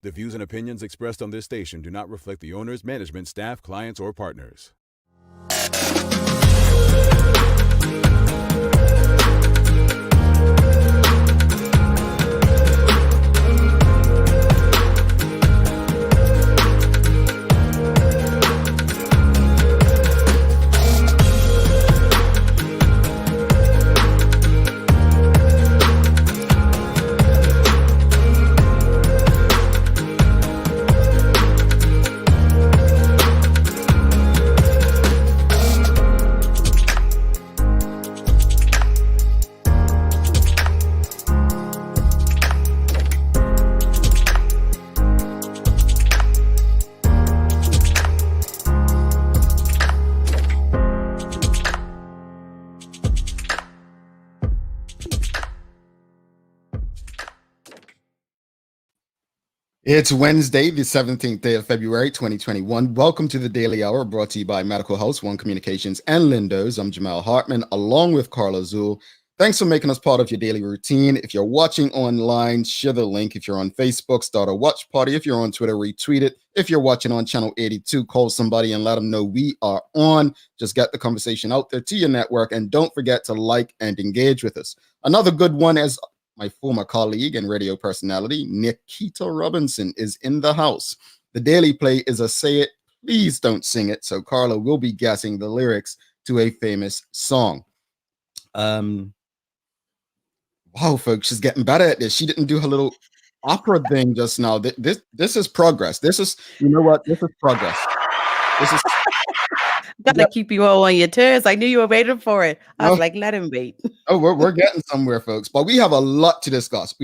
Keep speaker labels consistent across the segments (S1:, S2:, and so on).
S1: The views and opinions expressed on this station do not reflect the owners, management, staff, clients, or partners.
S2: It's Wednesday, the 17th day of February, 2021. Welcome to the Daily Hour, brought to you by Medical House, One Communications, and Lindo's. I'm Jamal Hartman, along with Carla Azul. Thanks for making us part of your daily routine. If you're watching online, share the link. If you're on Facebook, start a watch party. If you're on Twitter, retweet it. If you're watching on Channel 82, call somebody and let them know we are on. Just get the conversation out there to your network, and don't forget to like and engage with us. Another good one is my former colleague and radio personality, Nikita Robinson, is in the house. The Daily Play is a say it, please don't sing it. So Carla will be guessing the lyrics to a famous song. Wow, folks, she's getting better at this. She didn't do her little opera thing just now. This is progress. This is, you know what? This is progress. This is
S3: Gotta keep you all on your toes. I knew you were waiting for it. I was like, let him wait.
S2: Oh, we're getting somewhere, folks. But we have a lot to discuss.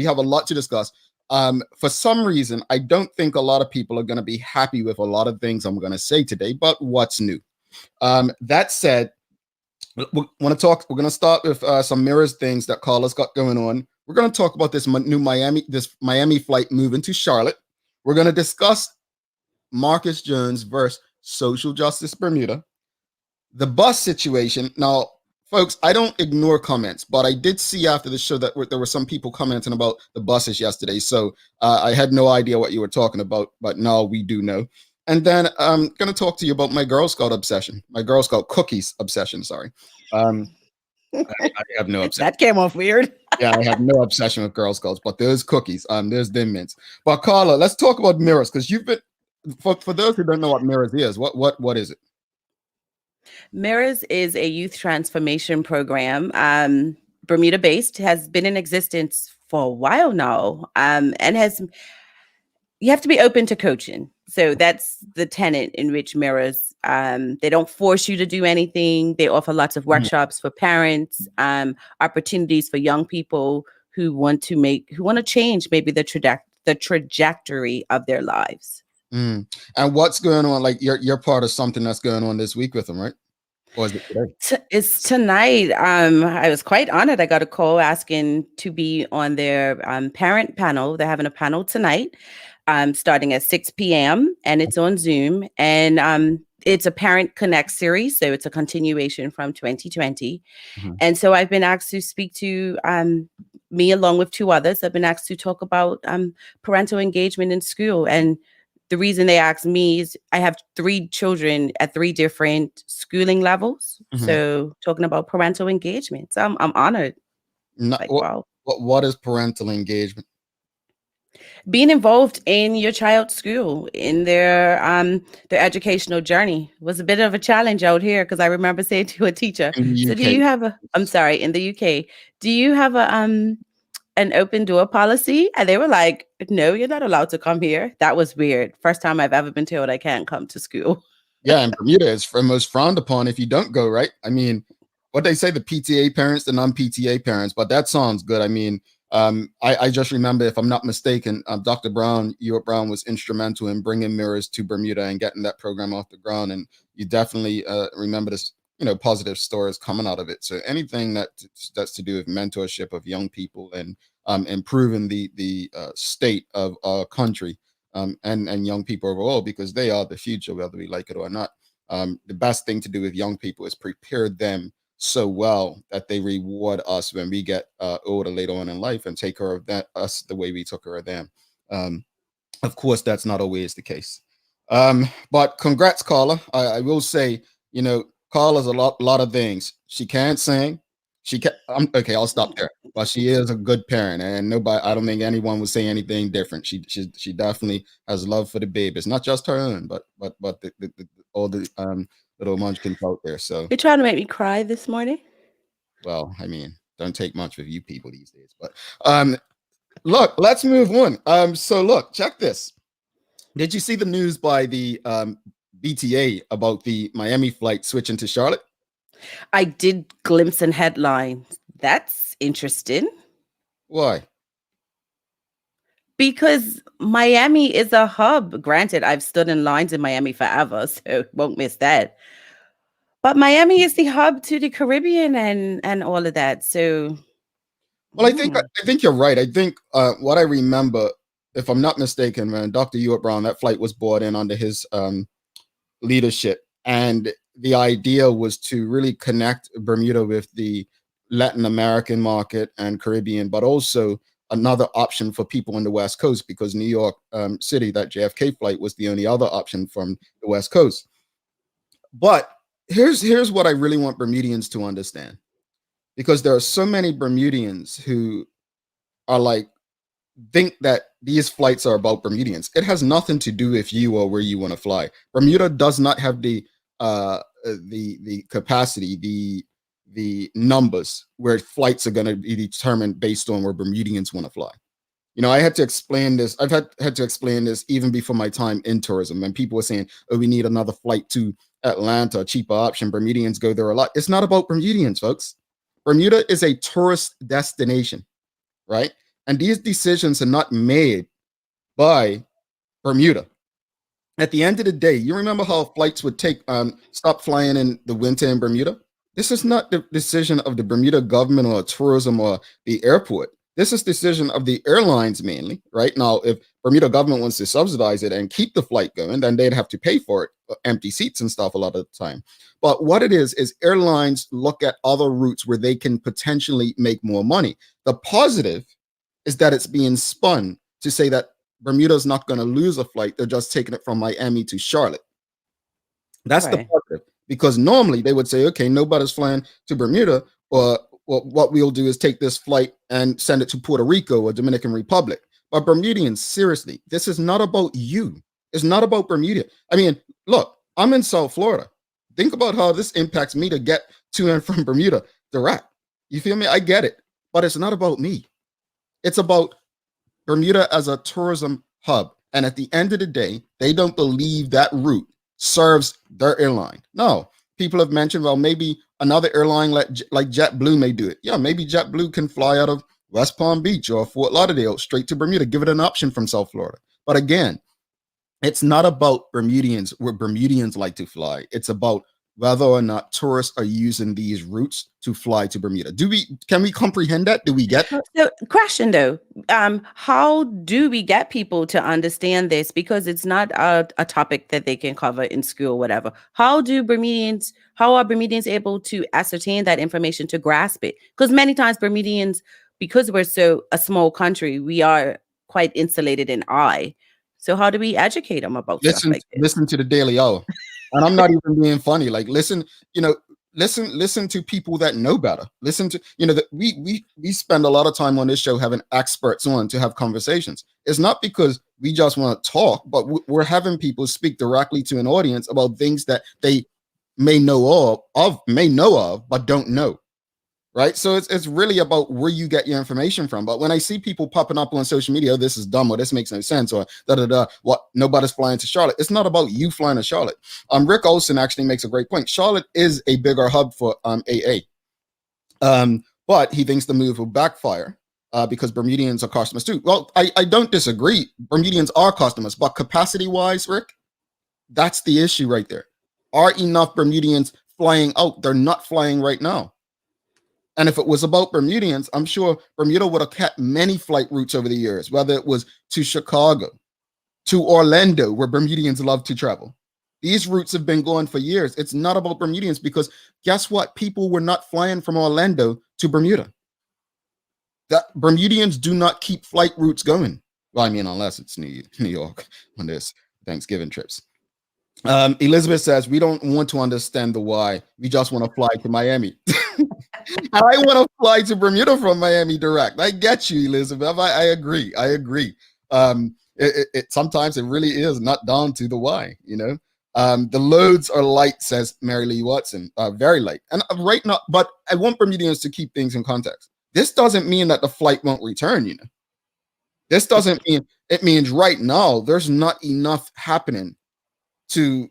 S2: For some reason, I don't think a lot of people are going to be happy with a lot of things I'm going to say today. But what's new? That said, we're going to start with some mirrors things that Carla's got going on. We're going to talk about this new Miami flight moving to Charlotte. We're going to discuss Marcus Jones versus Social Justice Bermuda. The bus situation. Now, folks, I don't ignore comments, but I did see after the show that there were some people commenting about the buses yesterday. So I had no idea what you were talking about, but now we do know. And then I'm going to talk to you about my Girl Scout obsession, my Girl Scout cookies obsession. Sorry. I have no obsession.
S3: That came off weird.
S2: Yeah, I have no obsession with Girl Scouts, but there's cookies. There's Thin Mints. But Carla, let's talk about mirrors, because you've been, for those who don't know what mirrors is, what is it?
S3: Mirrors is a youth transformation program, Bermuda-based, has been in existence for a while now, and you have to be open to coaching. So that's the tenet in which Mirrors, they don't force you to do anything. They offer lots of workshops for parents, opportunities for young people who want to change maybe the trajectory of their lives.
S2: And what's going on? Like you're part of something that's going on this week with them, right? Or is it today?
S3: It's tonight. I was quite honored. I got a call asking to be on their parent panel. They're having a panel tonight, starting at 6 p.m. and it's on Zoom. And it's a Parent Connect series, so it's a continuation from 2020. And so I've been asked to speak to me along with two others. I've been asked to talk about parental engagement in school. And the reason they asked me is I have 3 children at 3 different schooling levels. So talking about parental engagement. So I'm honored.
S2: Wow. What is parental engagement?
S3: Being involved in your child's school, in their educational journey was a bit of a challenge out here, because I remember saying to a teacher, so do you have in the UK, do you have an open door policy? And they were like, no, you're not allowed to come here. That was weird. First time I've ever been told I can't come to school.
S2: Yeah, in Bermuda, it's most frowned upon if you don't go, right? I mean, what they say, the PTA parents, the non-PTA parents, but that sounds good. I mean, I just remember, if I'm not mistaken, Dr. Brown, Ewart Brown, was instrumental in bringing Mirrors to Bermuda and getting that program off the ground. And you definitely remember this, positive stories coming out of it. So anything that's to do with mentorship of young people and improving the state of our country and young people overall, because they are the future, whether we like it or not. The best thing to do with young people is prepare them so well that they reward us when we get older later on in life and take care of us the way we took care of them. Of course, that's not always the case. But congrats, Carla. I will say, Carla's a lot of things. She can't sing. She can. Okay. I'll stop there. But she is a good parent, and nobody. I don't think anyone would say anything different. She definitely has love for the babies, not just her own, but all the little munchkins out there. So,
S3: You're trying to make me cry this morning.
S2: well, I mean, don't take much with you people these days. But look, let's move on. So look, check this. Did you see the news by the BTA about the Miami flight switching to Charlotte?
S3: I did glimpse and headline. That's interesting.
S2: Why?
S3: Because Miami is a hub. Granted, I've stood in lines in Miami forever, so won't miss that. But Miami is the hub to the Caribbean and all of that. So,
S2: well, I think you're right. I think what I remember, if I'm not mistaken, man, Dr. Ewart Brown, that flight was brought in under his leadership, and the idea was to really connect Bermuda with the Latin American market and Caribbean, but also another option for people on the West Coast, because New York City, that JFK flight, was the only other option from the West Coast. But here's what I really want Bermudians to understand, because there are so many Bermudians who are like, think that these flights are about Bermudians. It has nothing to do with you or where you want to fly. Bermuda does not have the capacity, the numbers where flights are going to be determined based on where Bermudians want to fly. I had to explain this. I've had to explain this even before my time in tourism. And people were saying, oh, we need another flight to Atlanta, a cheaper option. Bermudians go there a lot. It's not about Bermudians, folks. Bermuda is a tourist destination, right? And these decisions are not made by Bermuda. At the end of the day, you remember how flights would stop flying in the winter in Bermuda? This is not the decision of the Bermuda government or tourism or the airport. This is decision of the airlines mainly, right? Now, if Bermuda government wants to subsidize it and keep the flight going, then they'd have to pay for it, empty seats and stuff a lot of the time. But what it is airlines look at other routes where they can potentially make more money. The positive is that it's being spun to say that Bermuda's not going to lose a flight. They're just taking it from Miami to Charlotte. That's right. The positive, because normally they would say, okay, nobody's flying to Bermuda, or what we'll do is take this flight and send it to Puerto Rico or Dominican Republic. But Bermudians, seriously, this is not about you. It's not about Bermuda. I mean, look, I'm in South Florida. Think about how this impacts me to get to and from Bermuda direct. You feel me? I get it, but it's not about me. It's about Bermuda as a tourism hub. And at the end of the day, they don't believe that route serves their airline. No, people have mentioned, well, maybe another airline like JetBlue may do it. Yeah, maybe JetBlue can fly out of West Palm Beach or Fort Lauderdale straight to Bermuda, give it an option from South Florida. But again, it's not about Bermudians where Bermudians like to fly. It's about whether or not tourists are using these routes to fly to Bermuda. Can we comprehend that? Do we get that?
S3: So, question though, how do we get people to understand this? Because it's not a topic that they can cover in school, whatever. How are Bermudians able to ascertain that information, to grasp it? Because many times Bermudians, because we're a small country, we are quite insulated in eye. So how do we educate them about stuff like this?
S2: Listen to the Daily Hour. And I'm not even being funny. Like, listen to people that know better. Listen to, we spend a lot of time on this show having experts on to have conversations. It's not because we just want to talk, but we're having people speak directly to an audience about things that they may know of, but don't know. Right. So it's really about where you get your information from. But when I see people popping up on social media, oh, this is dumb, or this makes no sense, or what, nobody's flying to Charlotte. It's not about you flying to Charlotte. Rick Olson actually makes a great point. Charlotte is a bigger hub for AA. But he thinks the move will backfire because Bermudians are customers too. Well, I don't disagree. Bermudians are customers, but capacity wise, Rick, that's the issue right there. Are enough Bermudians flying out? They're not flying right now. And if it was about Bermudians, I'm sure Bermuda would have kept many flight routes over the years, whether it was to Chicago, to Orlando, where Bermudians love to travel. These routes have been going for years. It's not about Bermudians, because guess what? People were not flying from Orlando to Bermuda. That Bermudians do not keep flight routes going. Well, I mean, unless it's New York on this Thanksgiving trips. Elizabeth says, we don't want to understand the why. We just want to fly to Miami. I want to fly to Bermuda from Miami direct. I get you, Elizabeth. I agree. I agree. Sometimes it really is not down to the why, you know. The loads are light, says Mary Lee Watson. Very light. And right now, but I want Bermudians to keep things in context. This doesn't mean that the flight won't return, you know. This doesn't mean, it means right now there's not enough happening to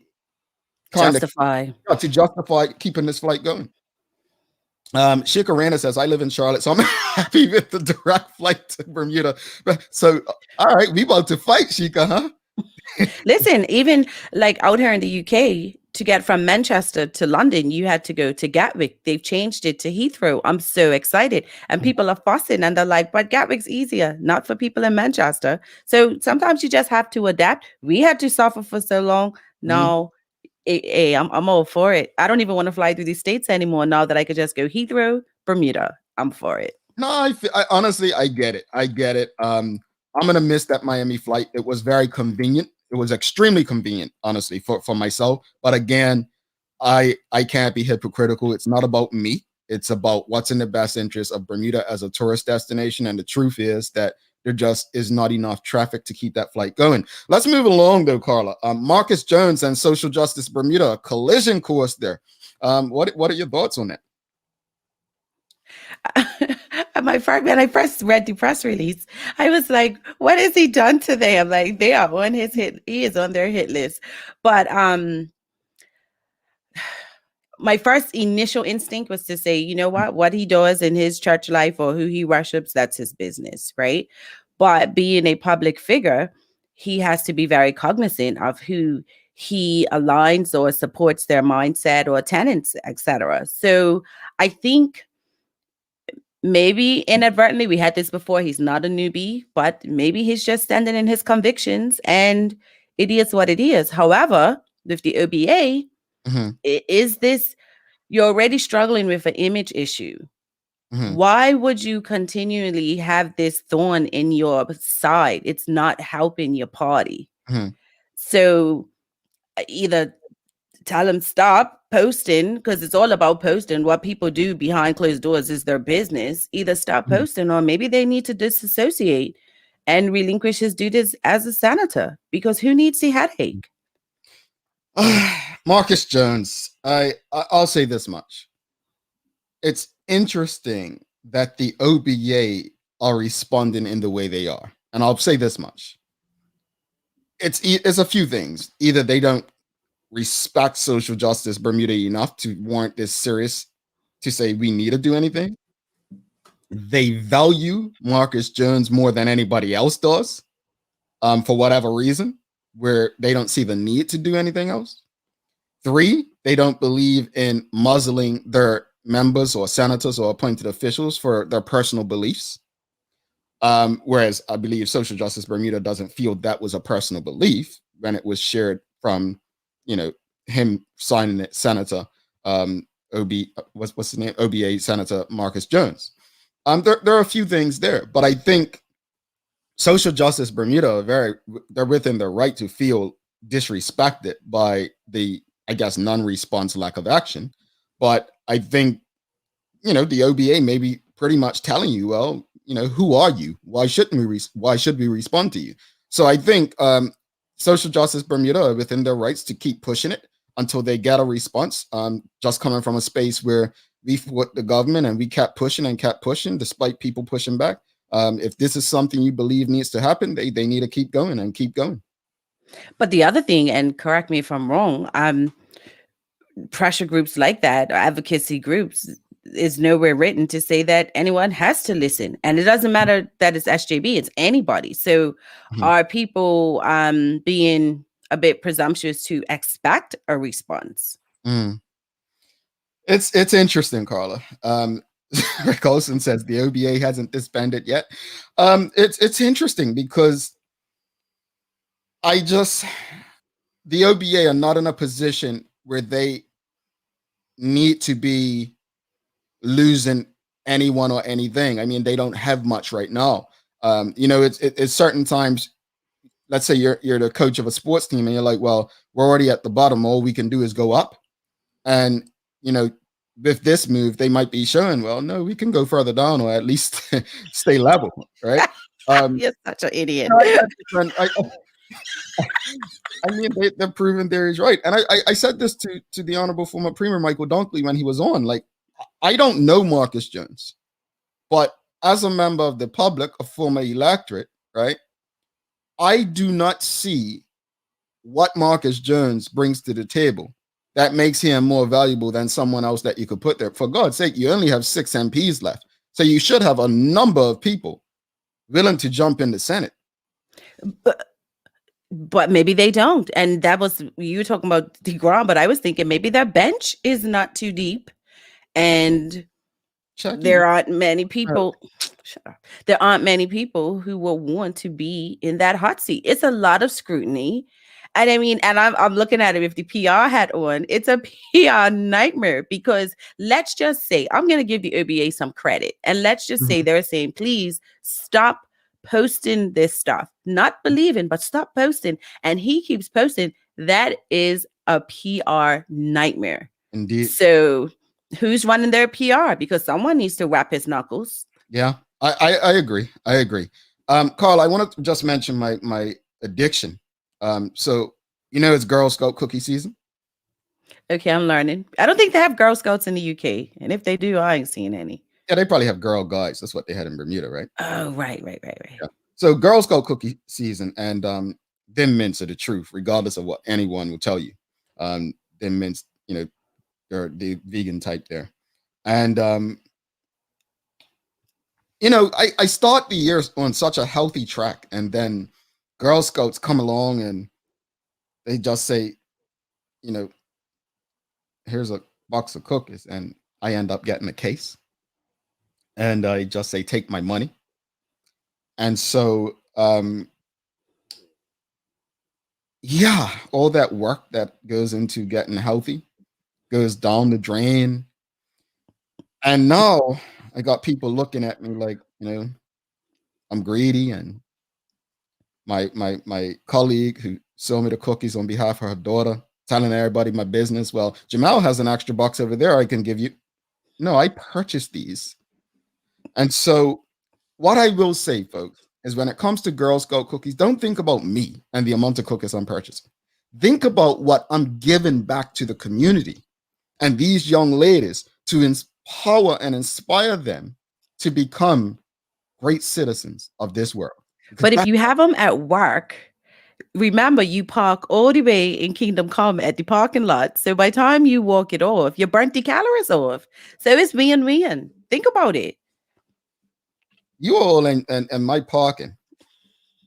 S3: justify
S2: keeping this flight going. Shikarana says, I live in Charlotte, so I'm happy with the direct flight to Bermuda. So, all right, we about to fight, Shika, huh?
S3: Listen, even like out here in the UK, to get from Manchester to London, you had to go to Gatwick. They've changed it to Heathrow. I'm so excited. And people are fussing and they're like, but Gatwick's easier, not for people in Manchester. So sometimes you just have to adapt. We had to suffer for so long. Now, hey, I'm all for it. I don't even want to fly through these states anymore now that I could just go Heathrow, Bermuda. I'm for it.
S2: No, I honestly, I get it. I get it. I'm going to miss that Miami flight. It was very convenient. It was extremely convenient, honestly, for myself. But again, I can't be hypocritical. It's not about me. It's about what's in the best interest of Bermuda as a tourist destination. And the truth is that there just is not enough traffic to keep that flight going. Let's move along, though, Carla. Marcus Jones and Social Justice Bermuda, collision course there. What are your thoughts on that?
S3: When I first read the press release, I was like, what has he done to them? Like, they are on his hit. He is on their hit list. But my first initial instinct was to say, you know what he does in his church life or who he worships, that's his business, right? But being a public figure, he has to be very cognizant of who he aligns or supports their mindset or tenets, etc. So I think maybe inadvertently, we had this before, he's not a newbie, but maybe he's just standing in his convictions and it is what it is. However, with the OBA, is this, you're already struggling with an image issue. Why would you continually have this thorn in your side? It's not helping your party. So either tell them stop posting, because it's all about posting. What people do behind closed doors is their business. Either stop posting, or maybe they need to disassociate and relinquish his duties as a senator, because who needs the headache?
S2: Marcus Jones, I'll say this much. It's interesting that the OBA are responding in the way they are. And I'll say this much. It's a few things. Either they don't respect Social Justice Bermuda enough to warrant this serious to say we need to do anything. They value Marcus Jones more than anybody else does, for whatever reason, where they don't see the need to do anything else. 3, they don't believe in muzzling their members or senators or appointed officials for their personal beliefs. Whereas I believe Social Justice Bermuda doesn't feel that was a personal belief when it was shared from, him signing it, Senator what's his name? OBA Senator Marcus Jones. There are a few things there, but I think Social Justice Bermuda they're within their right to feel disrespected by the, I guess, non-response, lack of action. But I think, the OBA may be pretty much telling you, well, who are you? Why should we respond to you? So I think Social Justice Bermuda are within their rights to keep pushing it until they get a response. Just coming from a space where we fought the government and we kept pushing despite people pushing back. If this is something you believe needs to happen, they need to keep going and keep going.
S3: But the other thing, and correct me if I'm wrong, pressure groups like that, or advocacy groups, is nowhere written to say that anyone has to listen. And it doesn't matter that it's SJB, it's anybody. So are people being a bit presumptuous to expect a response?
S2: It's interesting, Carla. Rick Olson says the OBA hasn't disbanded yet. It's interesting because the OBA are not in a position where they need to be losing anyone or anything. I mean, they don't have much right now. It's certain times. Let's say you're the coach of a sports team, and you're like, well, we're already at the bottom. All we can do is go up, and with this move, they might be showing, well, no, we can go further down or at least stay level, right?
S3: You're such an idiot.
S2: I mean, they're proving there is right. And I said this to the Honorable former Premier Michael Dunkley when he was on. Like, I don't know Marcus Jones, but as a member of the public, a former electorate, right, I do not see what Marcus Jones brings to the table that makes him more valuable than someone else that you could put there. For God's sake, you only have 6 MPs left. So you should have a number of people willing to jump in the Senate.
S3: But maybe they don't. And that was, you were talking about DeGrom, but I was thinking maybe their bench is not too deep. And there aren't many people. Shut up. There aren't many people who will want to be in that hot seat. It's a lot of scrutiny. And I mean, and I'm looking at it with the PR hat on. It's a PR nightmare because let's just say, I'm going to give the OBA some credit. And let's just say they're saying, please stop posting this stuff. Not believing, but stop posting. And he keeps posting. That is a PR nightmare.
S2: Indeed.
S3: So who's running their PR? Because someone needs to wrap his knuckles.
S2: Yeah, I agree. I agree. Carl, I want to just mention my addiction. So, it's Girl Scout cookie season.
S3: Okay, I'm learning. I don't think they have Girl Scouts in the UK. And if they do, I ain't seen any.
S2: Yeah, they probably have Girl Guides. That's what they had in Bermuda, right?
S3: Oh, right. Yeah.
S2: So Girl Scout cookie season, and Thin Mints are the truth, regardless of what anyone will tell you. Thin Mints, they're the vegan type there. And, I start the year on such a healthy track, and then Girl Scouts come along and they just say, here's a box of cookies, and I end up getting a case. And I just say, take my money. And so, all that work that goes into getting healthy goes down the drain. And now I got people looking at me like, I'm greedy. And my colleague who sold me the cookies on behalf of her daughter, telling everybody my business. Well, Jamal has an extra box over there I can give you. No, I purchased these. And so what I will say, folks, is when it comes to Girl Scout cookies, don't think about me and the amount of cookies I'm purchasing. Think about what I'm giving back to the community and these young ladies to empower and inspire them to become great citizens of this world.
S3: But if you have them at work, remember you park all the way in Kingdom Come at the parking lot. So by the time you walk it off, you burnt the calories off. So it's win-win. Think about it.
S2: You all and my parking,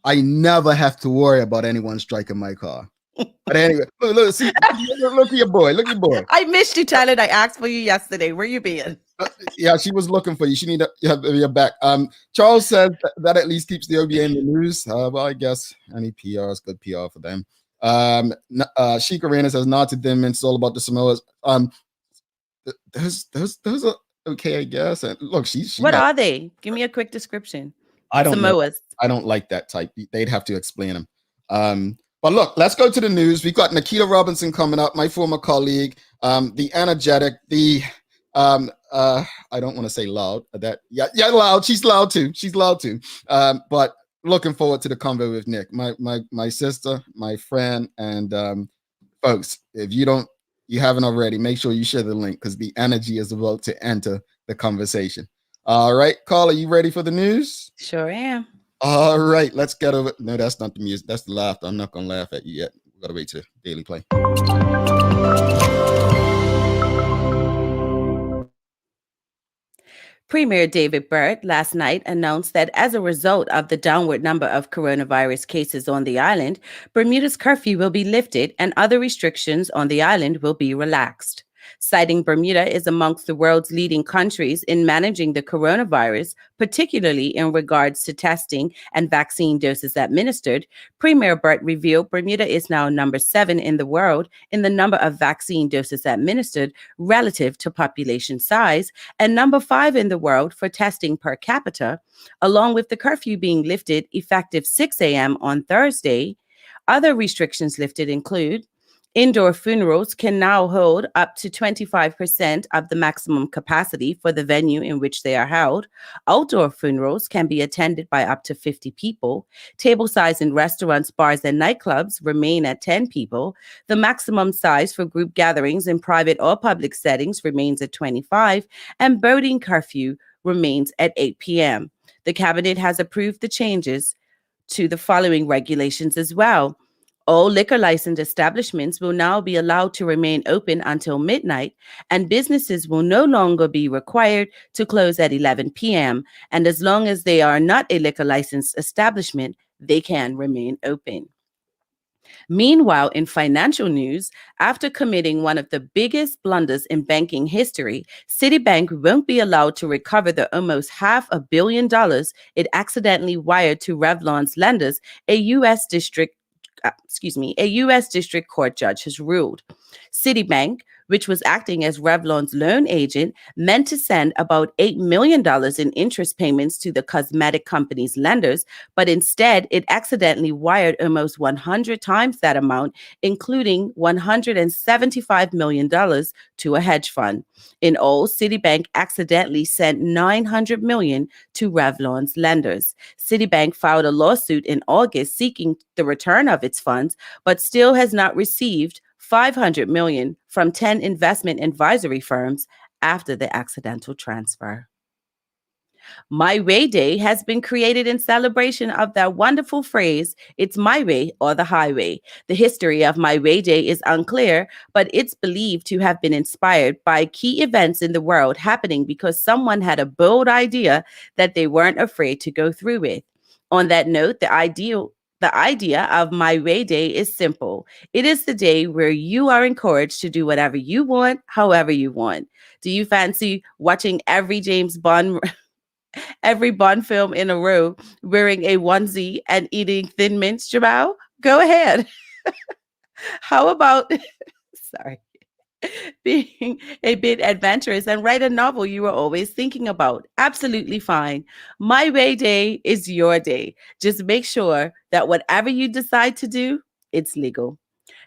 S2: I never have to worry about anyone striking my car. But anyway, look at your boy. Look at your boy.
S3: I missed you, Tyler. I asked for you yesterday. Where you been?
S2: Yeah, she was looking for you. She need to have your back. Charles says that at least keeps the OBA in the news. Well, I guess any PR is good PR for them. Sheik Arena says not to them. It's all about the Samoas. Those are okay, I guess. And look, she
S3: what are they? Give me a quick description.
S2: I don't
S3: Samoas.
S2: know. I don't like that type. They'd have to explain them. But look, let's go to the news. We've got Nikita Robinson coming up, my former colleague, the energetic, the I don't want to say loud. Loud. She's loud too. But looking forward to the convo with Nick, my sister, my friend, and folks. If you haven't already, make sure you share the link because the energy is about to enter the conversation. All right, Carl, are you ready for the news?
S3: Sure am.
S2: All right, let's get over. No, that's not the music. That's the laughter. I'm not going to laugh at you yet. We've got to wait to Daily Play.
S3: Premier David Byrd last night announced that as a result of the downward number of coronavirus cases on the island, Bermuda's curfew will be lifted and other restrictions on the island will be relaxed. citing Bermuda is amongst the world's leading countries in managing the coronavirus, particularly in regards to testing and vaccine doses administered. Premier Burt revealed Bermuda is now number 7 in the world in the number of vaccine doses administered relative to population size, and number 5 in the world for testing per capita, along with the curfew being lifted effective 6 a.m. on Thursday. Other restrictions lifted include indoor funerals can now hold up to 25% of the maximum capacity for the venue in which they are held. Outdoor funerals can be attended by up to 50 people. Table size in restaurants, bars, and nightclubs remain at 10 people. The maximum size for group gatherings in private or public settings remains at 25, and boating curfew remains at 8 p.m. The cabinet has approved the changes to the following regulations as well. All liquor licensed establishments will now be allowed to remain open until midnight, and businesses will no longer be required to close at 11 p.m. And as long as they are not a liquor licensed establishment, they can remain open. Meanwhile, in financial news, after committing one of the biggest blunders in banking history, Citibank won't be allowed to recover the almost $500 million it accidentally wired to Revlon's lenders, a U.S. District Court judge has ruled. Citibank, which was acting as Revlon's loan agent, meant to send about $8 million in interest payments to the cosmetic company's lenders, but instead it accidentally wired almost 100 times that amount, including $175 million to a hedge fund. In all, Citibank accidentally sent $900 million to Revlon's lenders. Citibank filed a lawsuit in August seeking the return of its funds, but still has not received $500 million from 10 investment advisory firms after the accidental transfer. My Way Day has been created in celebration of that wonderful phrase, "It's my way or the highway." The history of My Way Day is unclear, but it's believed to have been inspired by key events in the world happening because someone had a bold idea that they weren't afraid to go through with. On that note, the idea of My Way Day is simple. It is the day where you are encouraged to do whatever you want, however you want. Do you fancy watching every Bond film in a row, wearing a onesie and eating Thin Mints, Jamal? Go ahead. How about, being a bit adventurous and write a novel you were always thinking about? Absolutely fine. My Way Day is your day. Just make sure that whatever you decide to do, it's legal.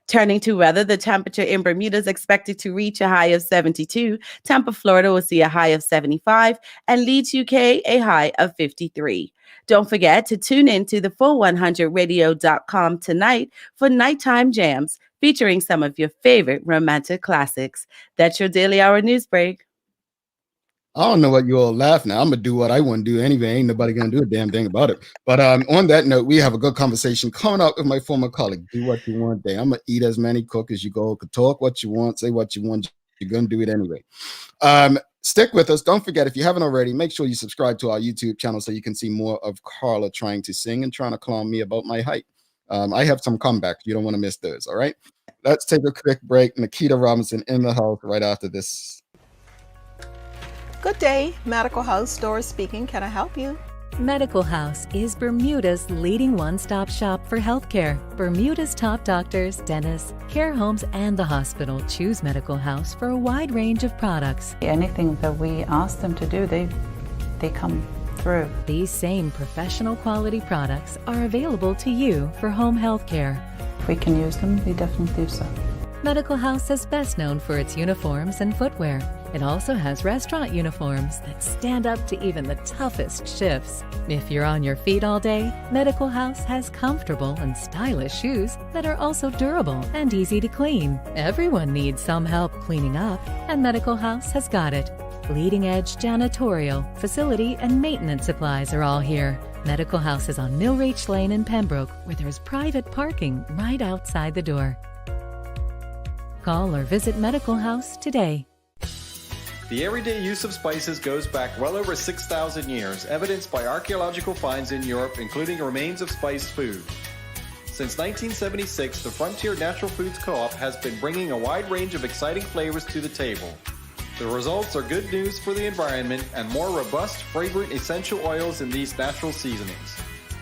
S3: Turning to weather, the temperature in Bermuda is expected to reach a high of 72. Tampa, Florida will see a high of 75, and Leeds, UK, a high of 53. Don't forget to tune in to the full100radio.com tonight for Nighttime Jams, featuring some of your favorite romantic classics. That's your Daily Hour News Break.
S2: I don't know what you all laugh now. I'm gonna do what I want to do anyway. Ain't nobody gonna do a damn thing about it. But on that note, we have a good conversation coming up with my former colleague. Do what you want day. I'm gonna eat as many, cook as you go, could talk what you want, say what you want. You're gonna do it anyway. Stick with us. Don't forget, if you haven't already, make sure you subscribe to our YouTube channel so you can see more of Carla trying to sing and trying to clown me about my height. I have some comebacks. You don't want to miss those. All right. Let's take a quick break. Nikita Robinson in the house right after this.
S4: Good day, Medical House Doris speaking. Can I help you?
S5: Medical House is Bermuda's leading one-stop shop for healthcare. Bermuda's top doctors, dentists, care homes, and the hospital choose Medical House for a wide range of products.
S6: Anything that we ask them to do, they come through.
S5: These same professional quality products are available to you for home healthcare.
S6: If we can use them, we definitely do so.
S5: Medical House is best known for its uniforms and footwear. It also has restaurant uniforms that stand up to even the toughest shifts. If you're on your feet all day, Medical House has comfortable and stylish shoes that are also durable and easy to clean. Everyone needs some help cleaning up, and Medical House has got it. Leading-edge janitorial, facility, and maintenance supplies are all here. Medical House is on Millreach Lane in Pembroke, where there's private parking right outside the door. Call or visit Medical House today.
S7: The everyday use of spices goes back well over 6,000 years, evidenced by archaeological finds in Europe, including remains of spiced food. Since 1976, the Frontier Natural Foods Co-op has been bringing a wide range of exciting flavors to the table. The results are good news for the environment and more robust, fragrant essential oils in these natural seasonings.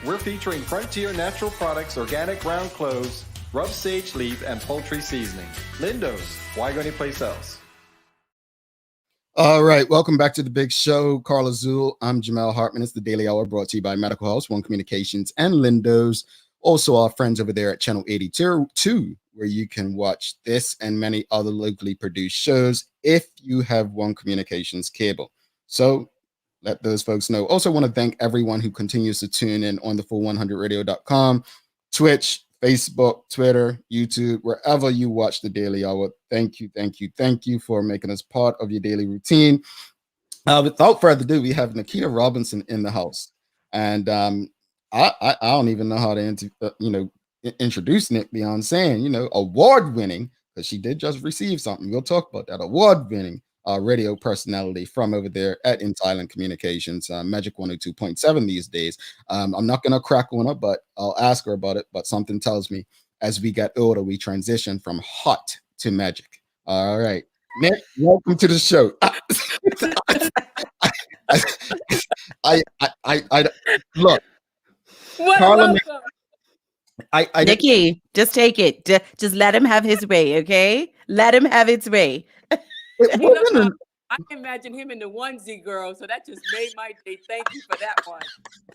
S7: We're featuring Frontier Natural Products, organic ground cloves, rub sage leaf, and poultry seasoning. Lindo's, why go anyplace else?
S2: All right, welcome back to the big show. Carl Azul, I'm Jamel Hartman. It's the Daily Hour brought to you by Medical House, One Communications, and Lindo's. Also, our friends over there at Channel 82, where you can watch this and many other locally produced shows if you have One Communications cable. So let those folks know. Also want to thank everyone who continues to tune in on the full100radio.com, Twitch, Facebook, Twitter, YouTube, wherever you watch the Daily Hour. Thank you for making us part of your daily routine. Without further ado, we have Nikita Robinson in the house, and I don't even know how to introduce Nick beyond saying award-winning, because she did just receive something. We'll talk about that. Award-winning radio personality from over there at In Silent Communications, Magic 102.7 these days. I'm not going to crack on her, but I'll ask her about it. But something tells me as we get older, we transition from hot to magic. All right. Nick, welcome to the show. I look.
S3: What? Nikki, just take it. Just let him have his way, okay? Let him have his way.
S8: I imagine him in the onesie, girl. So that just made my day. Thank you for that one.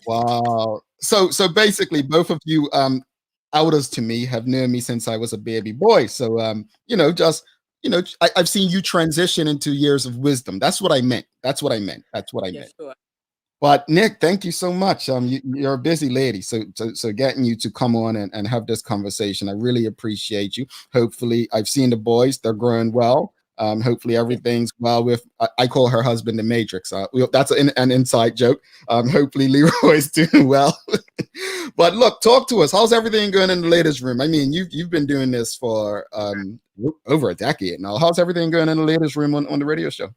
S2: Wow. So basically, both of you elders to me have known me since I was a baby boy. So I've seen you transition into years of wisdom. That's what I meant. Sure. But Nick, thank you so much. You're a busy lady, so getting you to come on and have this conversation, I really appreciate you. Hopefully, I've seen the boys; they're growing well. Hopefully everything's well with, I call her husband the Matrix. That's an inside joke. Hopefully Leroy's doing well. But look, talk to us. How's everything going in the latest room? I mean, you've been doing this for over a decade now. How's everything going in the latest room on the radio show?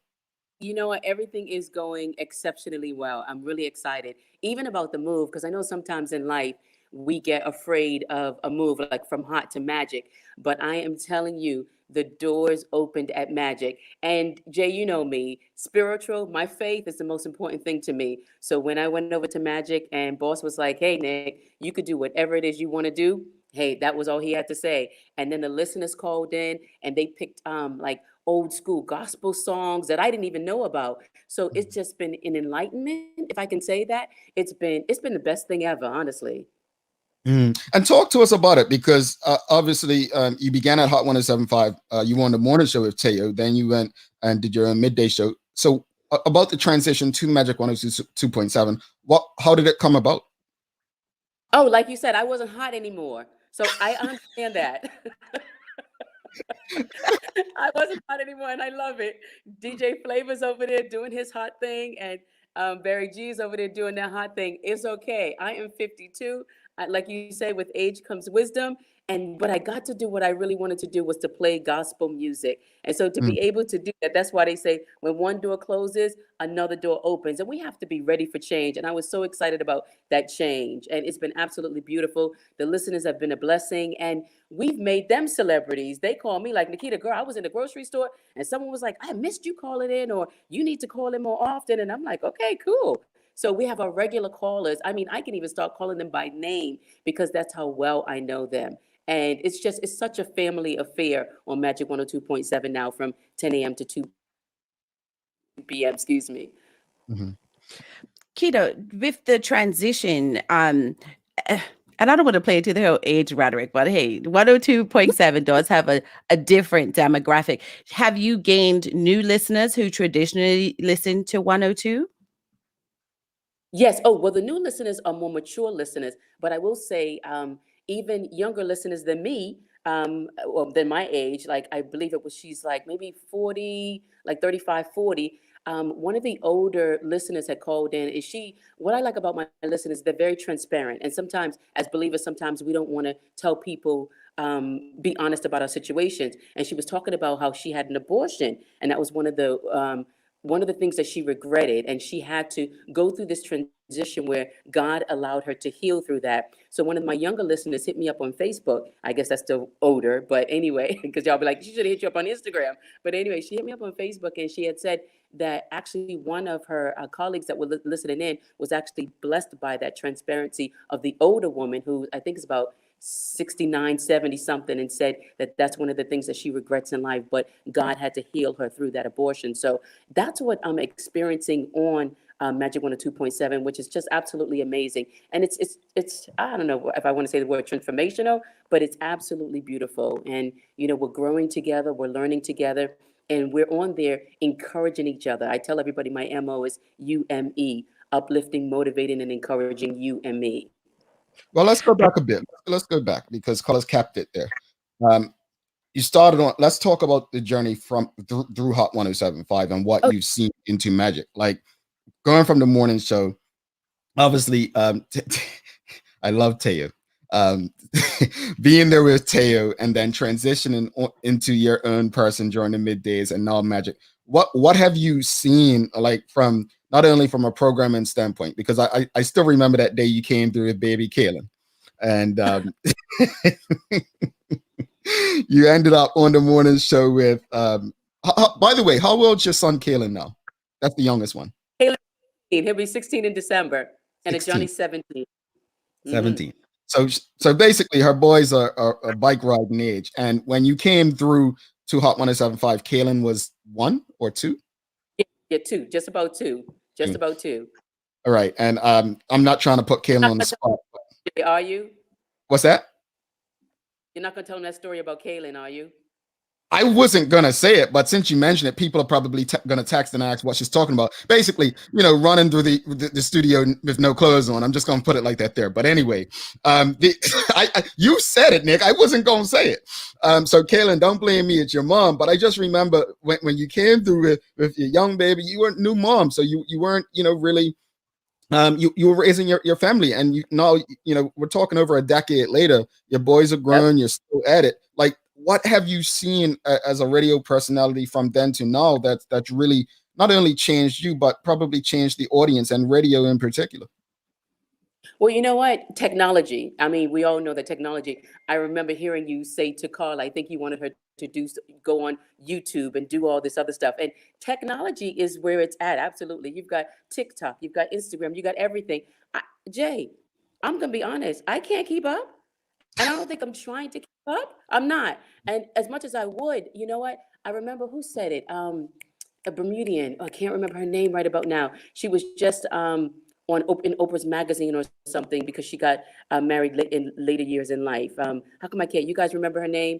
S8: You know what? Everything is going exceptionally well. I'm really excited, even about the move, because I know sometimes in life we get afraid of a move, like from hot to magic. But I am telling you, the doors opened at magic. And Jay, you know me, spiritual, my faith is the most important thing to me. So when I went over to magic and boss was like, hey, Nick, you could do whatever it is you want to do. Hey, that was all he had to say. And then the listeners called in and they picked like old school gospel songs that I didn't even know about. So it's just been an enlightenment, if I can say that. It's been the best thing ever, honestly.
S2: And talk to us about it, because obviously you began at Hot 107.5. You were on the morning show with Teo, then you went and did your midday show. So about the transition to Magic 102.7, how did it come about?
S8: Oh, like you said, I wasn't hot anymore. So I understand that. I wasn't hot anymore, and I love it. DJ Flavor's over there doing his hot thing, and Barry G's over there doing that hot thing. It's okay. I am 52. Like you say, with age comes wisdom. But I got to do what I really wanted to do, was to play gospel music. And so to be able to do that, that's why they say when one door closes, another door opens. And we have to be ready for change. And I was so excited about that change. And it's been absolutely beautiful. The listeners have been a blessing. And we've made them celebrities. They call me like, Nikita, girl, I was in the grocery store and someone was like, I missed you calling in, or you need to call in more often. And I'm like, okay, cool. So we have our regular callers. I mean, I can even start calling them by name because that's how well I know them. And it's such a family affair on Magic 102.7 now from 10 a.m. to 2 p.m. Excuse me.
S2: Mm-hmm.
S3: Keto, with the transition, and I don't want to play into the whole age rhetoric, but hey, 102.7 does have a different demographic. Have you gained new listeners who traditionally listen to 102?
S8: Yes. Oh, well, the new listeners are more mature listeners, but I will say even younger listeners than me, or than my age, like I believe she's like maybe 40, like 35, 40. One of the older listeners had called in, and what I like about my listeners, they're very transparent. And sometimes as believers, sometimes we don't want to tell people, be honest about our situations. And she was talking about how she had an abortion. And that was one of the things that she regretted. And she had to go through this transition transition where God allowed her to heal through that. So one of my younger listeners hit me up on Facebook. I guess that's still older, but anyway, because y'all be like, she should have hit you up on Instagram. But anyway, she hit me up on Facebook and she had said that actually one of her colleagues that were listening in was actually blessed by that transparency of the older woman who I think is about 69, 70 something, and said that that's one of the things that she regrets in life, but God had to heal her through that abortion. So that's what I'm experiencing on Magic 102.7, which is just absolutely amazing. And it's I don't know if I want to say the word transformational, but it's absolutely beautiful. And, we're growing together, we're learning together, and we're on there encouraging each other. I tell everybody my MO is UME, uplifting, motivating, and encouraging you and me.
S2: Well, let's go back a bit. Let's go back because Carlos capped it there. You started on. Let's talk about the journey from through Hot 107.5 and what you've seen into Magic. Like going from the morning show, obviously. I love Teo. Being there with Teo and then transitioning into your own person during the middays and now Magic. What have you seen, like, from not only from a programming standpoint, because I still remember that day you came through with baby Kaylin, and you ended up on the morning show with by the way, how old's your son Kaylin now? That's the youngest one.
S8: Kaylin, he'll be 16 in December, and Johnny's 17.
S2: 17. So basically her boys are a bike riding age. And when you came through to Hot 107.5, Kaylin was 1 or 2?
S8: Yeah, 2, just about 2. Just about 2.
S2: All right. And I'm not trying to put Kaylin on the spot.
S8: Are you?
S2: What's that?
S8: You're not going to tell them that story about Kaylin, are you?
S2: I wasn't going to say it, but since you mentioned it, people are probably going to text and ask what she's talking about. Basically, running through the studio with no clothes on. I'm just going to put it like that there. But anyway, you said it, Nick. I wasn't going to say it. So, Kaylin, don't blame me. It's your mom. But I just remember when you came through with your young baby, you weren't new mom. So you weren't, really, you were raising your family. And now, we're talking over a decade later. Your boys are grown. Yep. You're still at it. Like, what have you seen as a radio personality from then to now that's really not only changed you, but probably changed the audience and radio in particular?
S8: Well, you know what? Technology. I mean, we all know that technology. I remember hearing you say to Carl, I think you wanted her to go on YouTube and do all this other stuff. And technology is where it's at. Absolutely. You've got TikTok, you've got Instagram, you got everything. Jay, I'm going to be honest. I can't keep up. And I don't think I'm trying to keep up. I'm not. And as much as I would, you know what? I remember who said it. A Bermudian. I can't remember her name right about now. She was just in Oprah's magazine or something because she got married in later years in life. How come I can't? You guys remember her name?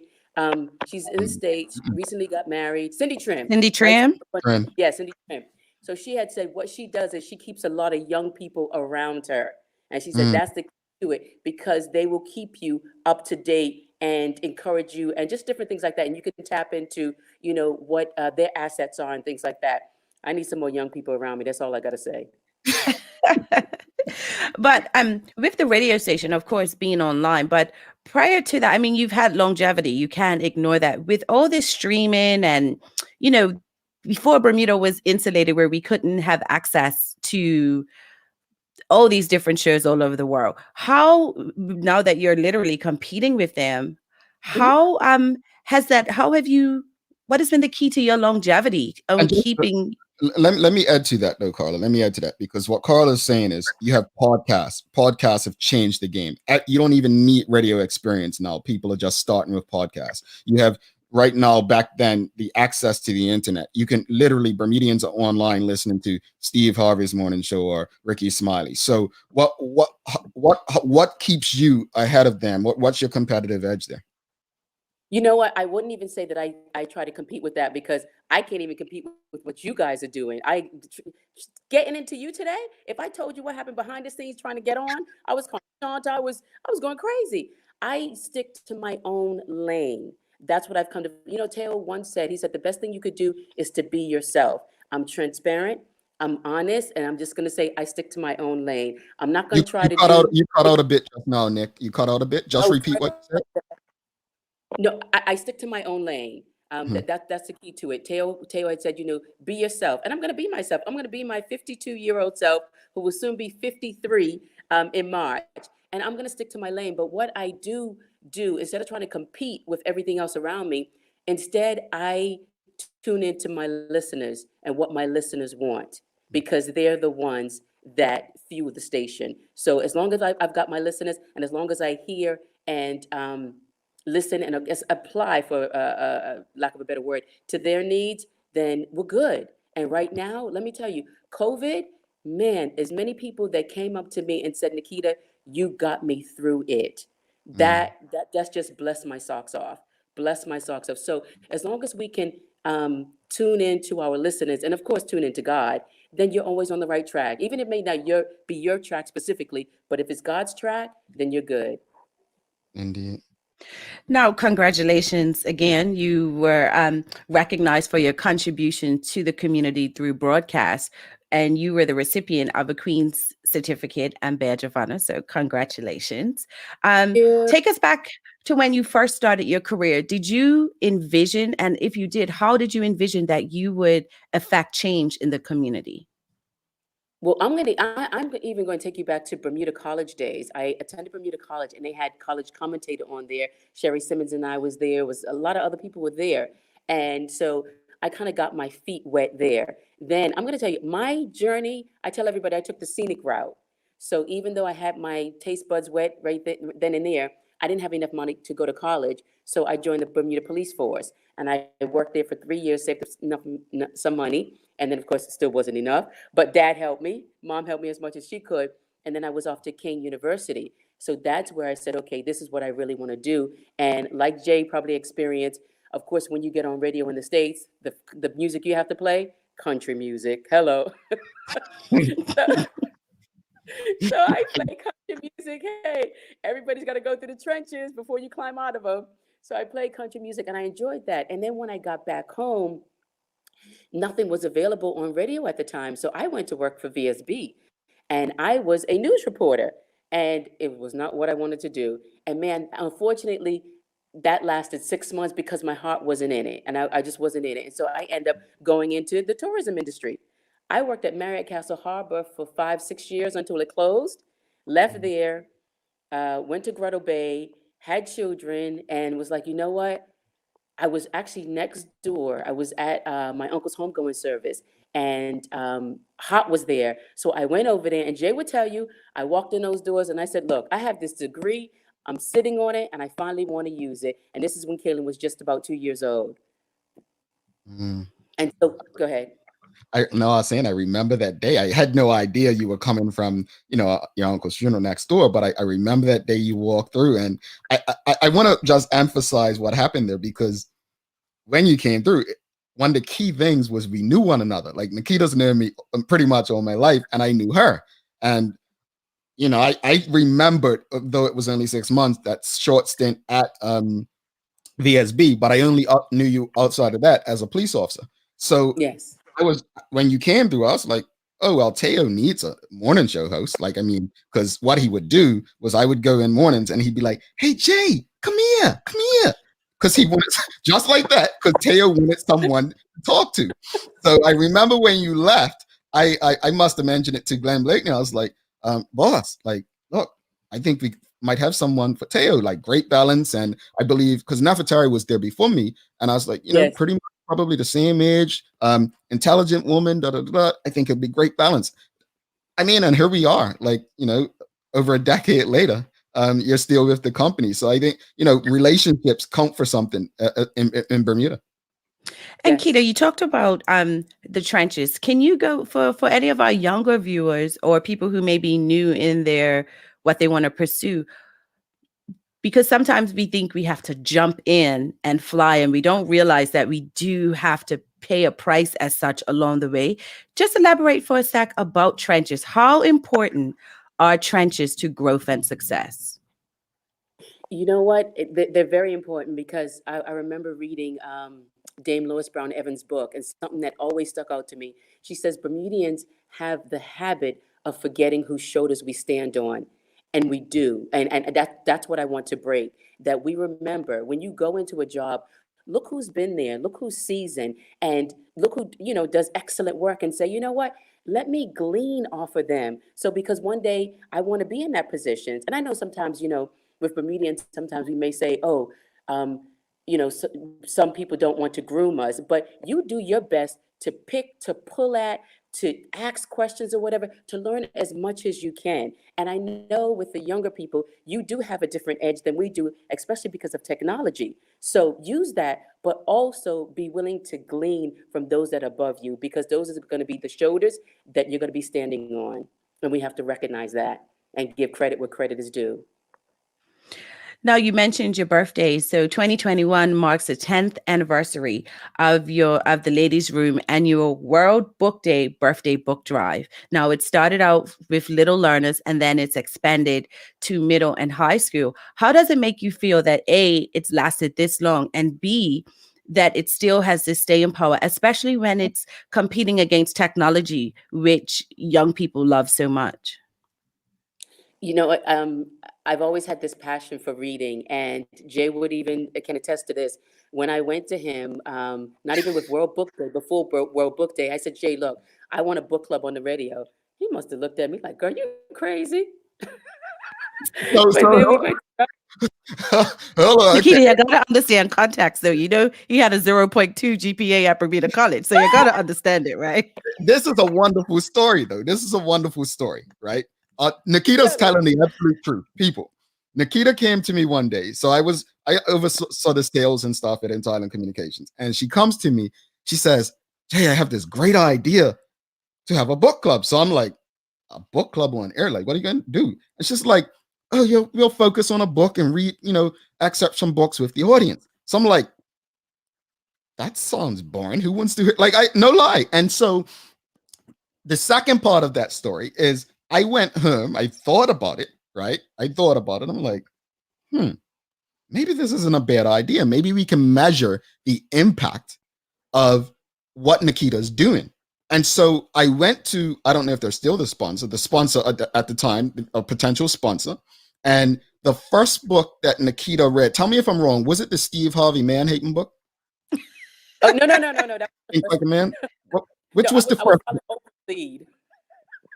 S8: She's in the States, recently got married. Cindy Trim.
S3: Cindy Trim?
S2: Right?
S8: Yeah, Cindy Trim. So she had said what she does is she keeps a lot of young people around her. And she said that's the key to it, because they will keep you up to date and encourage you and just different things like that. And you can tap into, what their assets are and things like that. I need some more young people around me. That's all I got to say.
S3: But with the radio station, of course, being online, but prior to that, I mean, you've had longevity. You can't ignore that. With all this streaming and, before Bermuda was insulated where we couldn't have access to all these different shows all over the world. How, now that you're literally competing with them, how what has been the key to your longevity on keeping?
S2: Let me add to that though, Carla. Let me add to that, because what Carla is saying is you have podcasts. Podcasts have changed the game. You don't even need radio experience now. People are just starting with podcasts. You have right now, back then, the access to the internet. You can literally, Bermudians are online listening to Steve Harvey's morning show or Ricky Smiley. So what keeps you ahead of them? What's your competitive edge there?
S8: You know what? I wouldn't even say that I try to compete with that, because I can't even compete with what you guys are doing. Getting into you today, if I told you what happened behind the scenes trying to get on, I was going crazy. I stick to my own lane. That's what I've come to, Teo once said, he said, the best thing you could do is to be yourself. I'm transparent, I'm honest, and I'm just going to say, I stick to my own lane. I'm not going to try to
S2: You cut out a bit just now, Nick. You cut out a bit. Just repeat what you said.
S8: No, I stick to my own lane. That's the key to it. Teo had said, be yourself. And I'm going to be myself. I'm going to be my 52-year-old self who will soon be 53 in March. And I'm going to stick to my lane. But what I do, instead of trying to compete with everything else around me, instead I tune into my listeners and what my listeners want, because they're the ones that fuel the station. So as long as I've got my listeners, and as long as I hear and listen and I guess apply, for lack of a better word, to their needs, then we're good. And right now, let me tell you, COVID, man, as many people that came up to me and said, Nikita, you got me through it. That's just blessed my socks off. Bless my socks off. So as long as we can tune in to our listeners, and of course tune into God, then you're always on the right track. Even if it may not be your track specifically, but if it's God's track, then you're good.
S2: Indeed.
S3: Now, congratulations again. You were recognized for your contribution to the community through broadcast, and you were the recipient of a Queen's Certificate and Badge of Honor. So congratulations. Take us back to when you first started your career. Did you envision, and if you did, how did you envision that you would affect change in the community?
S8: Well, I'm even going to take you back to Bermuda College days. I attended Bermuda College, and they had college commentator on there. Sherry Simmons and I was there. Was a lot of other people were there, and so I kind of got my feet wet there. Then I'm going to tell you my journey. I tell everybody I took the scenic route. So even though I had my taste buds wet right then and there, I didn't have enough money to go to college. So I joined the Bermuda Police Force, and I worked there for 3 years, saved some money. And then, of course, it still wasn't enough. But Dad helped me. Mom helped me as much as she could. And then I was off to King University. So that's where I said, okay, this is what I really want to do. And like Jay probably experienced, of course, when you get on radio in the States, the music you have to play, country music. Hello. So I play country music. Hey, everybody's got to go through the trenches before you climb out of them. So I played country music, and I enjoyed that. And then when I got back home, nothing was available on radio at the time. So I went to work for VSB, and I was a news reporter, and it was not what I wanted to do. And man, unfortunately, that lasted 6 months because my heart wasn't in it, and I just wasn't in it. And so I ended up going into the tourism industry. I worked at Marriott Castle Harbor for 5-6 years until it closed, left there, went to Grotto Bay, had children, and was like, you know what? I was actually next door. I was at my uncle's homegoing service, and Hot was there. So I went over there, and Jay would tell you, I walked in those doors and I said, look, I have this degree. I'm sitting on it, and I finally want to use it. And this is when Kaylin was just about 2 years old. And so, go ahead.
S2: I was saying, I remember that day. I had no idea you were coming from, your uncle's funeral next door, but I remember that day you walked through, and I want to just emphasize what happened there, because when you came through, one of the key things was we knew one another. Like, Nikita's known me pretty much all my life, and I knew her. And, I remembered, though it was only 6 months, that short stint at VSB, but I only knew you outside of that as a police officer. So
S8: yes,
S2: when you came through, I was like, oh, well, Teo needs a morning show host. Like, because what he would do was I would go in mornings and he'd be like, hey, Jay, come here. Because he wanted, just like that, because Teo wanted someone to talk to. So I remember when you left, I must have mentioned it to Glenn Blakeney. I was like, boss, like, look, I think we might have someone for Teo, like great balance. And I believe, because Nefertari was there before me, and I was like,
S8: yes,
S2: pretty much probably the same age, intelligent woman, I think it'd be great balance. And here we are, like, over a decade later, you're still with the company. So I think, relationships count for something in Bermuda.
S3: And Kita, you talked about the trenches. Can you go for any of our younger viewers or people who may be new in what they want to pursue? Because sometimes we think we have to jump in and fly, and we don't realize that we do have to pay a price as such along the way. Just elaborate for a sec about trenches. How important are trenches to growth and success?
S8: You know what? They're very important, because I remember reading Dame Lois Brown Evans' book, and something that always stuck out to me. She says Bermudians have the habit of forgetting whose shoulders we stand on. And we do. And that's what I want to break, that we remember when you go into a job, look who's been there, look who's seasoned, and look who, does excellent work, and say, you know what? Let me glean off of them. So because one day I want to be in that position. And I know sometimes, with Bermudians, sometimes we may say, oh, so, some people don't want to groom us, but you do your best to pick, to pull at, to ask questions or whatever, to learn as much as you can. And I know with the younger people, you do have a different edge than we do, especially because of technology. So use that, but also be willing to glean from those that are above you, because those are going to be the shoulders that you're going to be standing on. And we have to recognize that and give credit where credit is due.
S3: Now, you mentioned your birthday. So 2021 marks the 10th anniversary of the Ladies' Room annual World Book Day birthday book drive. Now, it started out with little learners and then it's expanded to middle and high school. How does it make you feel that A, it's lasted this long, and B, that it still has this staying power, especially when it's competing against technology, which young people love so much?
S8: I've always had this passion for reading, and Jay would even can attest to this. When I went to him, not even with World Book Day, before World Book Day, I said, Jay, look, I want a book club on the radio. He must have looked at me like, girl, you crazy?
S2: So,
S8: But then we went.
S2: hold on.
S3: Nikita, you gotta understand context, though. He had a 0.2 GPA at Bermuda College, so you gotta understand it, right?
S2: This is a wonderful story, though. This is a wonderful story, right? Nikita's telling the absolute truth, people. Nikita came to me one day. So I oversaw the sales and stuff at Inter Communications. And she comes to me. She says, Jay, I have this great idea to have a book club. So I'm like, a book club on air? Like, what are you going to do? It's just like, oh, we'll focus on a book and read, excerpts from books with the audience. So I'm like, that sounds boring. Who wants to hear? Like, no lie. And so the second part of that story is, I went home, I thought about it, right? I'm like, maybe this isn't a bad idea. Maybe we can measure the impact of what Nikita's doing. And so I went to, I don't know if they're still the sponsor at the time, a potential sponsor. And the first book that Nikita read, tell me if I'm wrong, was it the Steve Harvey Man-Hating book?
S8: Oh, no. That
S2: Think Like a Man? Which
S8: no,
S2: was the first
S8: lead.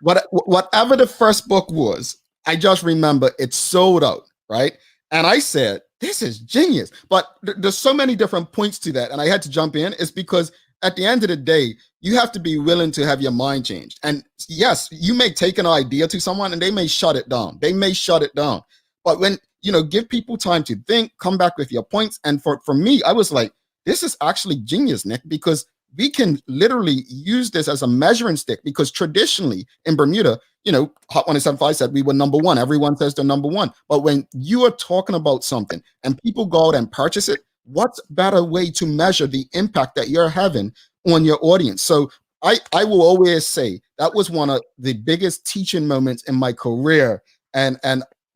S2: Whatever the first book was, I just remember it sold out, right? And I said, this is genius. But there's so many different points to that. And I had to jump in. It's because at the end of the day, you have to be willing to have your mind changed. And yes, you may take an idea to someone and they may shut it down. But when, give people time to think, come back with your points. And for me, I was like, this is actually genius, Nick, because we can literally use this as a measuring stick, because traditionally in Bermuda, Hot 107.5 said we were number one. Everyone says they're number one. But when you are talking about something and people go out and purchase it, what's better way to measure the impact that you're having on your audience? So I will always say that was one of the biggest teaching moments in my career, and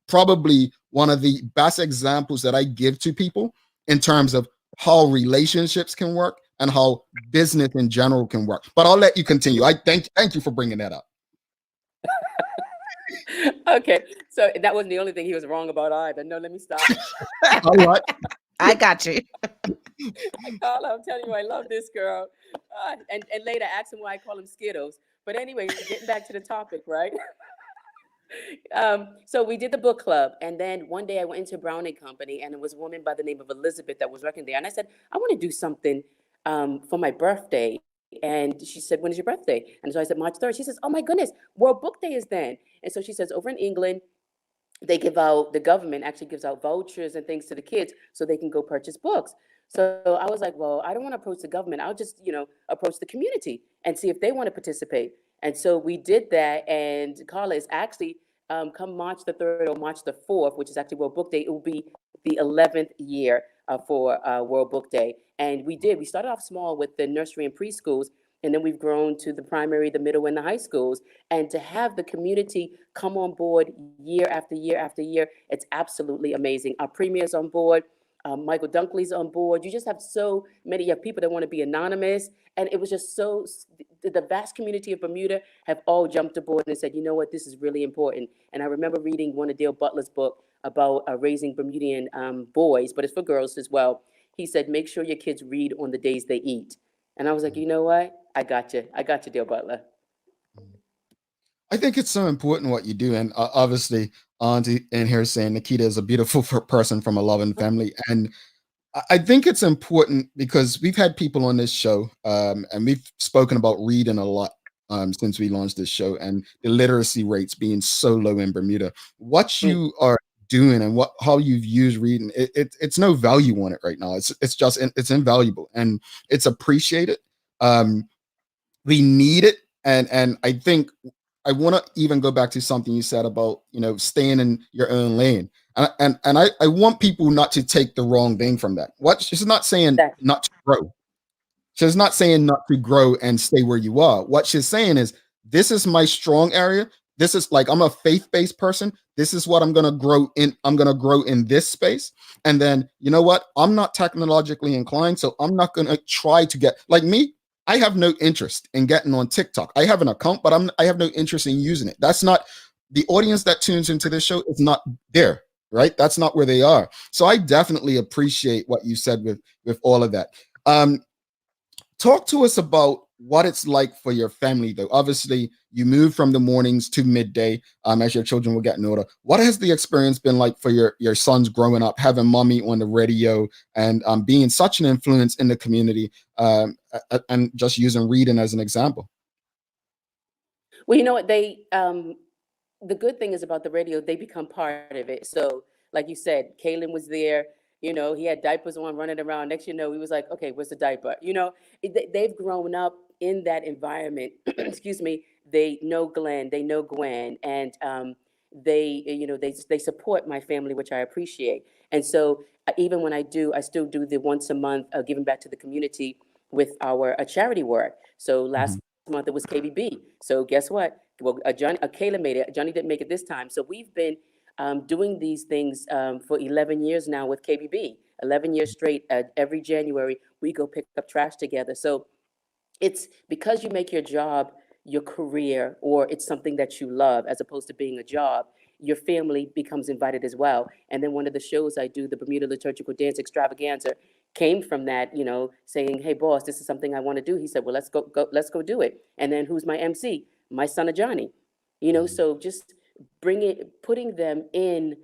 S2: probably one of the best examples that I give to people in terms of how relationships can work and how business in general can work. But I'll let you continue. I thank you for bringing that up.
S8: Okay, so that wasn't the only thing he was wrong about either. No, let me stop.
S2: All right.
S3: I got you.
S8: Carla, I'm telling you, I love this girl. And later, ask him why I call him Skittles. But anyway, getting back to the topic, right? So we did the book club, and then one day I went into Browning Company, and it was a woman by the name of Elizabeth that was working there. And I said, I want to do something for my birthday. And she said, when is your birthday? And so I said, March 3rd. She says, oh my goodness, World Book Day is then. And so she says, over in England, the government actually gives out vouchers and things to the kids so they can go purchase books. So I was like, well, I don't want to approach the government. I'll just, approach the community and see if they want to participate. And so we did that. And Carla is actually, come March the 3rd or March the 4th, which is actually World Book Day, it will be the 11th year for World Book Day. And we started off small with the nursery and preschools, and then we've grown to the primary, the middle, and the high schools. And to have the community come on board year after year after year, it's absolutely amazing. Our premier's on board. Michael Dunkley's on board. You just have so many people that want to be anonymous. And it was just the vast community of Bermuda have all jumped aboard and said, you know what, this is really important. And I remember reading one of Dale Butler's book about raising Bermudian boys, but it's for girls as well. He said, make sure your kids read on the days they eat. And I was like, you know what? I got you. I got you, dear Butler.
S2: I think it's so important what you do. And obviously, Auntie in here saying Nikita is a beautiful person from a loving family. And I think it's important because we've had people on this show and we've spoken about reading a lot since we launched this show and the literacy rates being so low in Bermuda. What you are doing and how you've used reading, it's no value on it right now. It's invaluable and it's appreciated. We need it. And I think I want to even go back to something you said about, staying in your own lane. And I want people not to take the wrong thing from that. She's not saying not to grow. She's not saying not to grow and stay where you are. What she's saying is, this is my strong area. This is like, I'm a faith-based person. This is what I'm going to grow in. I'm going to grow in this space. And then, you know what? I'm not technologically inclined. So I'm not going to try to get, like me, I have no interest in getting on TikTok. I have an account, but I have no interest in using it. That's not the audience that tunes into this show is not there, right? That's not where they are. So I definitely appreciate what you said with all of that. Talk to us about what it's like for your family, though. Obviously, you moved from the mornings to midday as your children were getting older. What has the experience been like for your sons growing up, having mommy on the radio and being such an influence in the community and just using reading as an example?
S8: Well, you know what? The good thing is about the radio, they become part of it. So, like you said, Kaylin was there. He had diapers on, running around. Next, he was like, okay, where's the diaper? They've grown up in that environment. Excuse me. They know Glenn, they know Gwen, and they support my family, which I appreciate. And so even when I still do the once a month giving back to the community with our charity work. So last month it was KBB. So guess what? Well, Kayla made it. Johnny didn't make it this time. So we've been doing these things for 11 years now with KBB. 11 years straight. Every January we go pick up trash together. So it's because you make your job your career, or it's something that you love as opposed to being a job, your family becomes invited as well. And then one of the shows I do, the Bermuda Liturgical Dance Extravaganza, came from that, saying, hey boss, this is something I want to do. He said, well, let's go do it. And then who's my MC? My son of Johnny. So just putting them in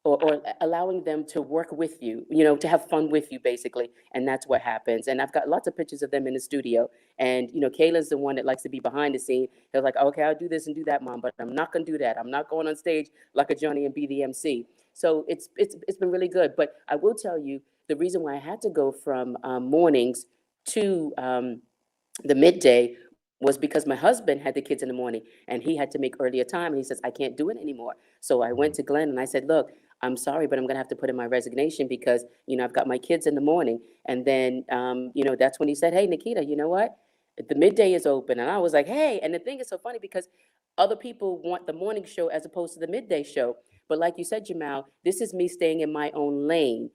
S8: or allowing them to work with you, to have fun with you, basically. And that's what happens. And I've got lots of pictures of them in the studio. And, Kayla's the one that likes to be behind the scene. They're like, okay, I'll do this and do that, Mom, but I'm not going to do that. I'm not going on stage like a Johnny and be the MC. So it's been really good. But I will tell you, the reason why I had to go from mornings to the midday was because my husband had the kids in the morning and he had to make earlier time. And he says, I can't do it anymore. So I went to Glenn and I said, look, I'm sorry, but I'm going to have to put in my resignation because, I've got my kids in the morning. And then, that's when he said, hey, Nikita, you know what? The midday is open. And I was like, hey, and the thing is so funny because other people want the morning show as opposed to the midday show. But like you said, Jamal, this is me staying in my own lane.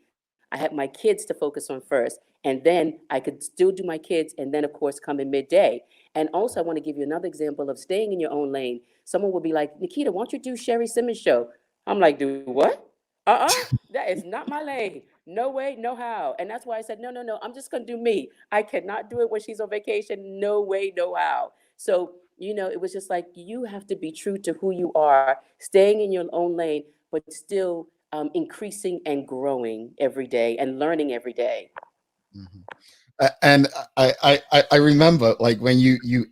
S8: I had my kids to focus on first, and then I could still do my kids, and then, of course, come in midday. And also, I want to give you another example of staying in your own lane. Someone will be like, Nikita, why don't you do Sherry Simmons' show? I'm like, do what? That is not my lane. No way, no how. And that's why I said, no, I'm just going to do me. I cannot do it when she's on vacation. No way, no how. So, it was just like, you have to be true to who you are, staying in your own lane, but still increasing and growing every day and learning every day.
S2: And I remember like when you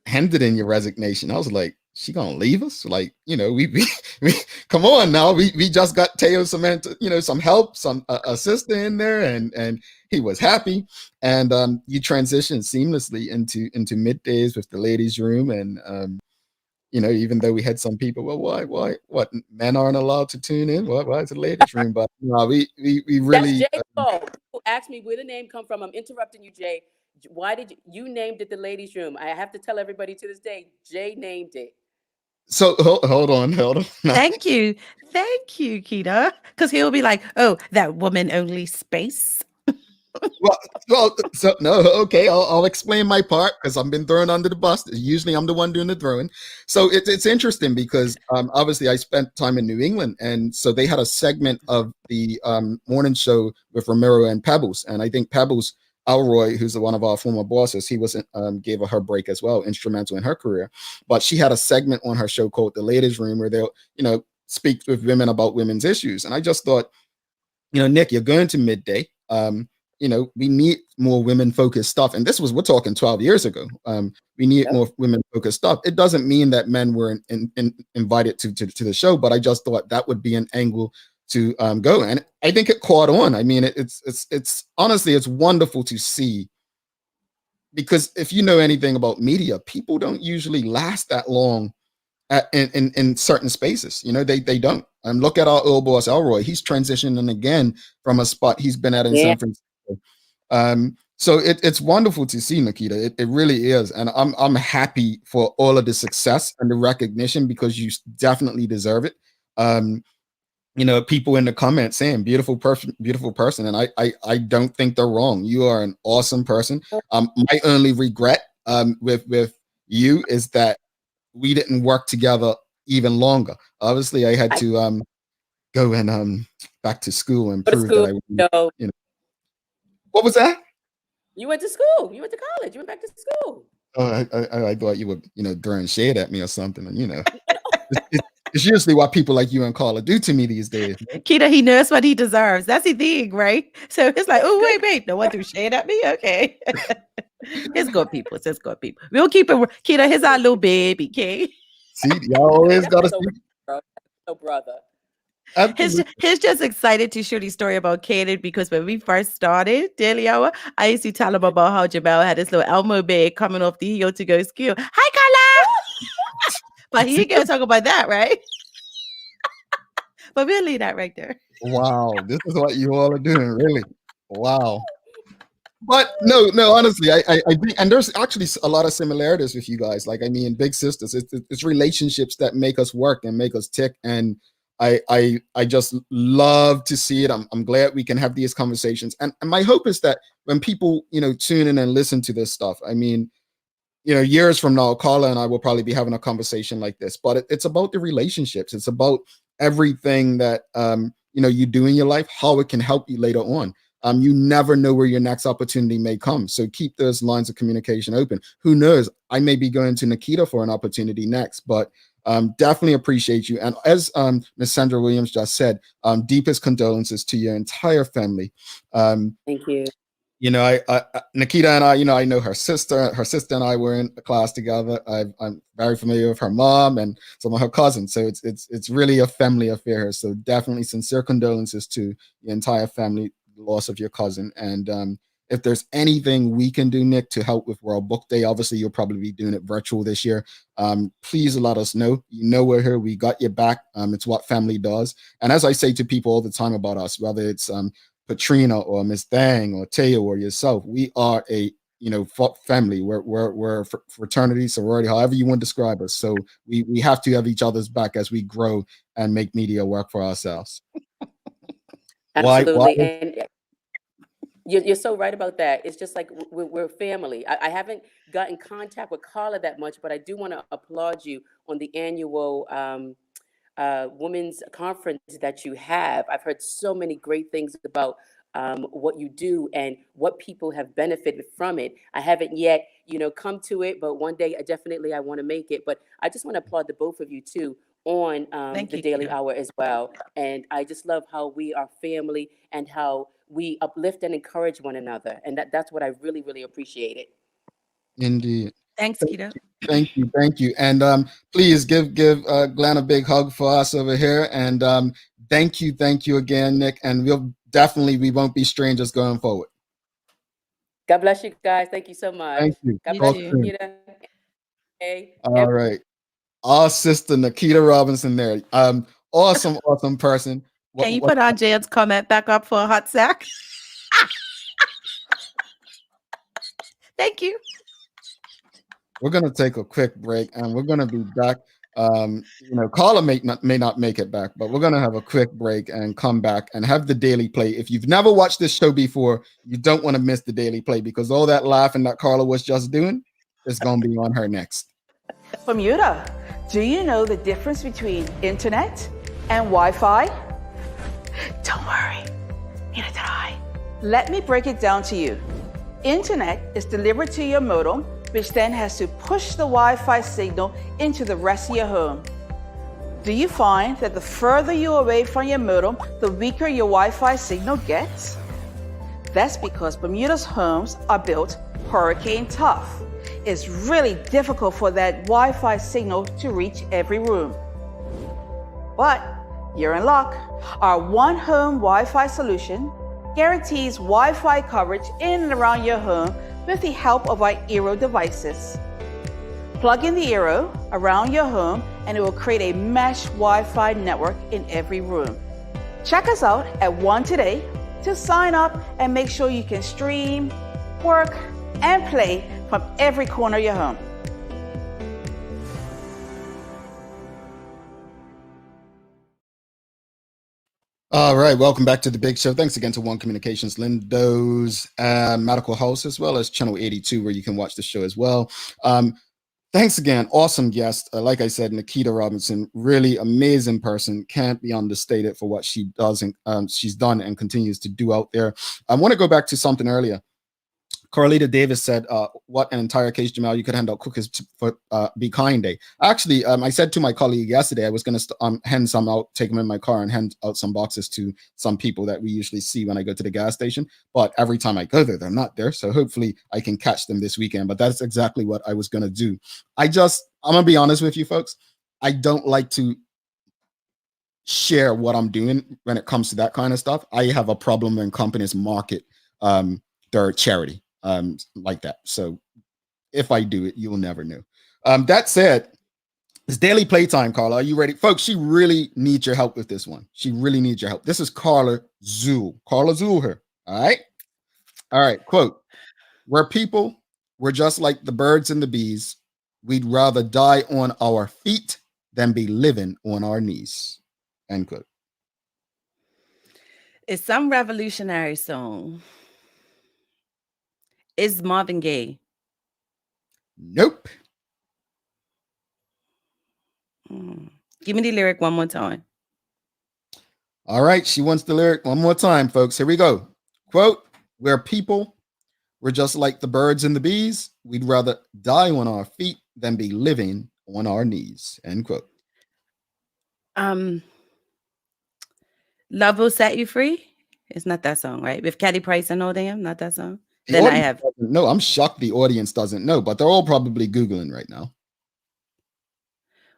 S2: handed in your resignation, I was like, she gonna leave us? Like, we come on now. We just got Teo Samantha, some help, some assistant in there, and he was happy. And you transitioned seamlessly into middays with the ladies' room, and even though we had some people, well, why, what, men aren't allowed to tune in? Why is the ladies' room? But no, we really.
S8: That's Jay Paul, who asked me where the name come from. I'm interrupting you, Jay. Why did you named it the ladies' room? I have to tell everybody to this day, Jay named it.
S2: So hold on.
S3: Thank you, Kita, because he'll be like, oh, that woman only space.
S2: So no, okay, I'll explain my part because I've been thrown under the bus. Usually I'm the one doing the throwing. So it's interesting because obviously I spent time in New England, and so they had a segment of the morning show with Ramiro and Pebbles, and I think Pebbles Alroy, who's one of our former bosses, he was gave her break as well, instrumental in her career. But she had a segment on her show called The Ladies Room where they'll speak with women about women's issues, and I just thought, Nick, you're going to midday. We need more women focused stuff. And we're talking 12 years ago. We need more women focused stuff. It doesn't mean that men were invited to the show, but I just thought that would be an angle to go. And I think it caught on. I mean, it's honestly, it's wonderful to see, because if you know anything about media, people don't usually last that long in certain spaces. They don't. And look at our old boss Elroy. He's transitioning again from a spot he's been at in San Francisco. So it's wonderful to see, Nikita. It really is, and I'm happy for all of the success and the recognition, because you definitely deserve it. People in the comments saying beautiful person, and I don't think they're wrong. You are an awesome person. My only regret with you is that we didn't work together even longer. Obviously, I had to go and back to school and prove that I. What was that?
S8: You went to school. You went to college. You went back to school.
S2: Oh, I thought you were throwing shade at me or something. And it's usually what people like you and Carla do to me these days.
S3: Kita, he knows what he deserves. That's the thing, right? So it's like, oh, wait, no one threw shade at me. Okay. It's good people. It's good people. We'll keep it. Kita, here's our little baby, okay?
S2: See, y'all always got to
S8: see. So brother.
S3: He's just excited to share the story about Kaden, because when we first started Daily Hour, I used to tell him about how Jamel had this little Elmo bag coming off the heel to go school. Hi, Carla! But he ain't gonna talk about that, right? But we'll leave that right there.
S2: Wow, this is what you all are doing, really. Wow. But no, honestly, I think, and there's actually a lot of similarities with you guys. Like, I mean, big sisters, it's relationships that make us work and make us tick. And I just love to see it. I'm glad we can have these conversations. And my hope is that when people, tune in and listen to this stuff, I mean, years from now, Carla and I will probably be having a conversation like this, but it's about the relationships. It's about everything that, you do in your life, how it can help you later on. You never know where your next opportunity may come. So keep those lines of communication open. Who knows? I may be going to Nikita for an opportunity next, but definitely appreciate you. And as Ms. Sandra Williams just said, deepest condolences to your entire family.
S8: Thank you.
S2: Nikita and I know her sister and I were in a class together. I'm very familiar with her mom and some of her cousins. So it's really a family affair. So definitely sincere condolences to the entire family, the loss of your cousin. And if there's anything we can do, Nick, to help with World Book Day, obviously you'll probably be doing it virtual this year. Please let us know. We're here. We got your back. It's what family does. And as I say to people all the time about us, whether it's Patrina or Miss Thang or Teo or yourself, we are a family. We're fraternity, sorority, however you want to describe us. So we have to have each other's back as we grow and make media work for ourselves.
S8: Absolutely. And you're so right about that. It's just like we're family. I haven't gotten contact with Carla that much, but I do want to applaud you on the annual women's conference that you have. I've heard so many great things about what you do and what people have benefited from it. I haven't yet, come to it, but one day I want to make it. But I just want to applaud the both of you too on the Daily Hour as well. And I just love how we are family and how we uplift and encourage one another. And that's what I really, really appreciate.
S2: Indeed.
S3: Thanks, Kita.
S2: Thank you. And please give Glenn a big hug for us over here. And thank you again, Nick. And we won't be strangers going forward.
S8: God bless you guys. Thank you so much.
S2: Thank you.
S8: God bless you, Nikita. Okay.
S2: All right. Our sister Nikita Robinson there. Awesome person.
S3: Can you put Andrea's comment back up for a hot sec? Thank you.
S2: We're going to take a quick break and we're going to be back Carla may not make it back, but we're gonna have a quick break and come back and have the daily play. If you've never watched this show before, you don't want to miss the daily play because all that laughing that Carla was just doing is gonna be on her next.
S9: Bermuda, do you know the difference between internet and Wi-Fi? Don't worry, neither did I. Let me break it down to you. Internet is delivered to your modem, which then has to push the Wi-Fi signal into the rest of your home. Do you find that the further you're away from your modem, the weaker your Wi-Fi signal gets? That's because Bermuda's homes are built hurricane tough. It's really difficult for that Wi-Fi signal to reach every room. But you're in luck. Our One Home Wi-Fi solution guarantees Wi-Fi coverage in and around your home with the help of our Eero devices. Plug in the Eero around your home and it will create a mesh Wi-Fi network in every room. Check us out at One today to sign up and make sure you can stream, work, and play from every corner of your home.
S2: All right, welcome back to the big show. Thanks again to One Communications, Lindo's Medical House, as well as Channel 82, where you can watch the show as well. Thanks again. Awesome guest. Like I said, Nikita Robinson, really amazing person. Can't be understated for what she does and she's done and continues to do out there. I want to go back to something earlier. Carlita Davis said, what an entire case, Jamal, you could hand out cookies for Be Kind Day. Actually, I said to my colleague yesterday, I was going to hand some out, take them in my car and hand out some boxes to some people that we usually see when I go to the gas station. But every time I go there, they're not there. So hopefully I can catch them this weekend. But that's exactly what I was going to do. I'm going to be honest with you folks. I don't like to share what I'm doing when it comes to that kind of stuff. I have a problem when companies market their charity like that. So if I do it, you'll never know. That said, it's daily playtime, Carla. Are you ready? Folks, she really needs your help with this one. She really needs your help. This is Carla Zool. Carla Zool here. All right. All right. Quote, where people were just like the birds and the bees, we'd rather die on our feet than be living on our knees. End quote.
S3: It's some revolutionary song. Is Marvin Gaye?
S2: Nope.
S3: Give me the lyric one more time.
S2: All right. She wants the lyric one more time, folks. Here we go. Quote, where people were just like the birds and the bees, we'd rather die on our feet than be living on our knees. End quote.
S3: Love Will Set You Free? It's not that song, right? With Caddy Price and all them, not that song. Then I have.
S2: No, I'm shocked the audience doesn't know, but they're all probably Googling right now.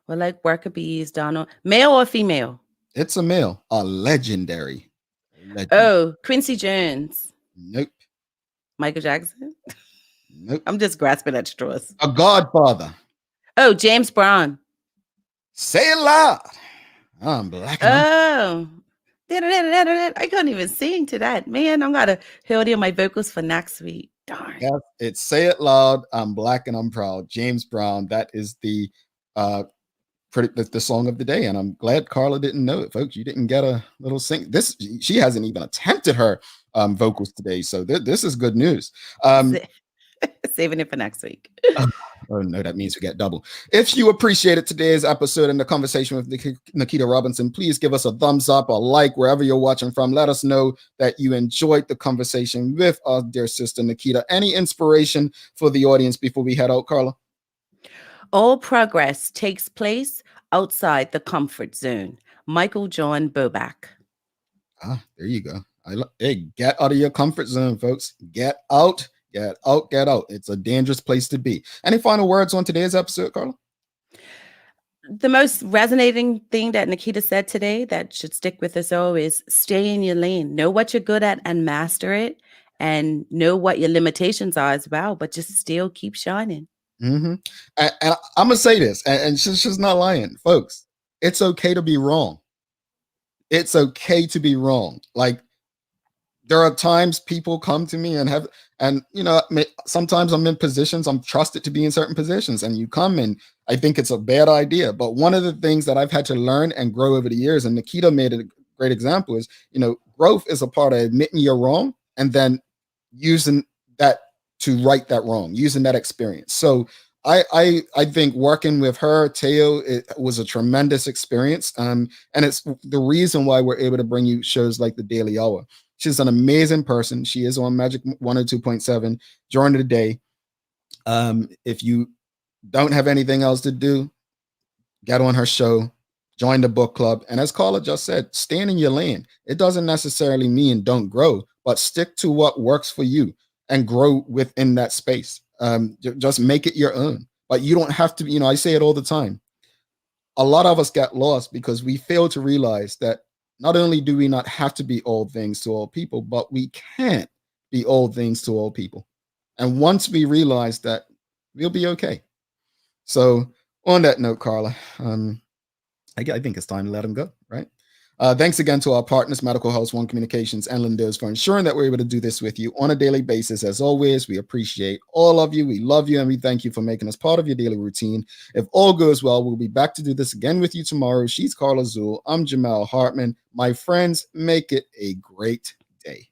S3: Well, like Worker Bees, Donald. Male or female?
S2: It's a male. A legendary.
S3: Oh, Quincy Jones.
S2: Nope.
S3: Michael Jackson?
S2: Nope.
S3: I'm just grasping at straws.
S2: A godfather.
S3: Oh, James Brown.
S2: Say it loud. I'm black.
S3: Oh. I couldn't even sing to that. Man, I'm gonna hold in my vocals for next week. Darn.
S2: Yeah, it's Say It Loud. I'm Black and I'm Proud. James Brown. That is the song of the day. And I'm glad Carla didn't know it, folks. You didn't get a little sing. She hasn't even attempted her vocals today. So this is good news.
S3: Saving it for next week.
S2: Oh no, that means we get double. If you appreciated today's episode and the conversation with Nikita Robinson, please give us a thumbs up, a like, wherever you're watching from. Let us know that you enjoyed the conversation with our dear sister Nikita. Any inspiration for the audience before we head out, Carla?
S3: All progress takes place outside the comfort zone. Michael John Bobak.
S2: There you go. Hey, get out of your comfort zone, folks. Get out. Get out, get out. It's a dangerous place to be. Any final words on today's episode, Carla?
S3: The most resonating thing that Nikita said today that should stick with us all is stay in your lane. Know what you're good at and master it, and know what your limitations are as well, but just still keep shining.
S2: Mm-hmm. And I'm going to say this, and she's not lying. Folks, it's okay to be wrong. It's okay to be wrong. Like, There are times people come to me and sometimes I'm in positions, I'm trusted to be in certain positions, and you come and I think it's a bad idea. But one of the things that I've had to learn and grow over the years, and Nikita made a great example, is, growth is a part of admitting you're wrong and then using that to right that wrong, using that experience. So I think working with her, Teo, it was a tremendous experience. And it's the reason why we're able to bring you shows like the Daily Hour. She's an amazing person. She is on Magic 102.7 during the day. If you don't have anything else to do, get on her show, join the book club. And as Carla just said, stand in your lane. It doesn't necessarily mean don't grow, but stick to what works for you and grow within that space. Just make it your own. But you don't have to, I say it all the time. A lot of us get lost because we fail to realize that not only do we not have to be all things to all people, but we can't be all things to all people. And once we realize that, we'll be okay. So on that note, Carla, I think it's time to let him go, right? Thanks again to our partners, Medical House One Communications and Lindos, for ensuring that we're able to do this with you on a daily basis. As always, we appreciate all of you. We love you, and we thank you for making us part of your daily routine. If all goes well, we'll be back to do this again with you tomorrow. She's Carla Zool. I'm Jamal Hartman. My friends, make it a great day.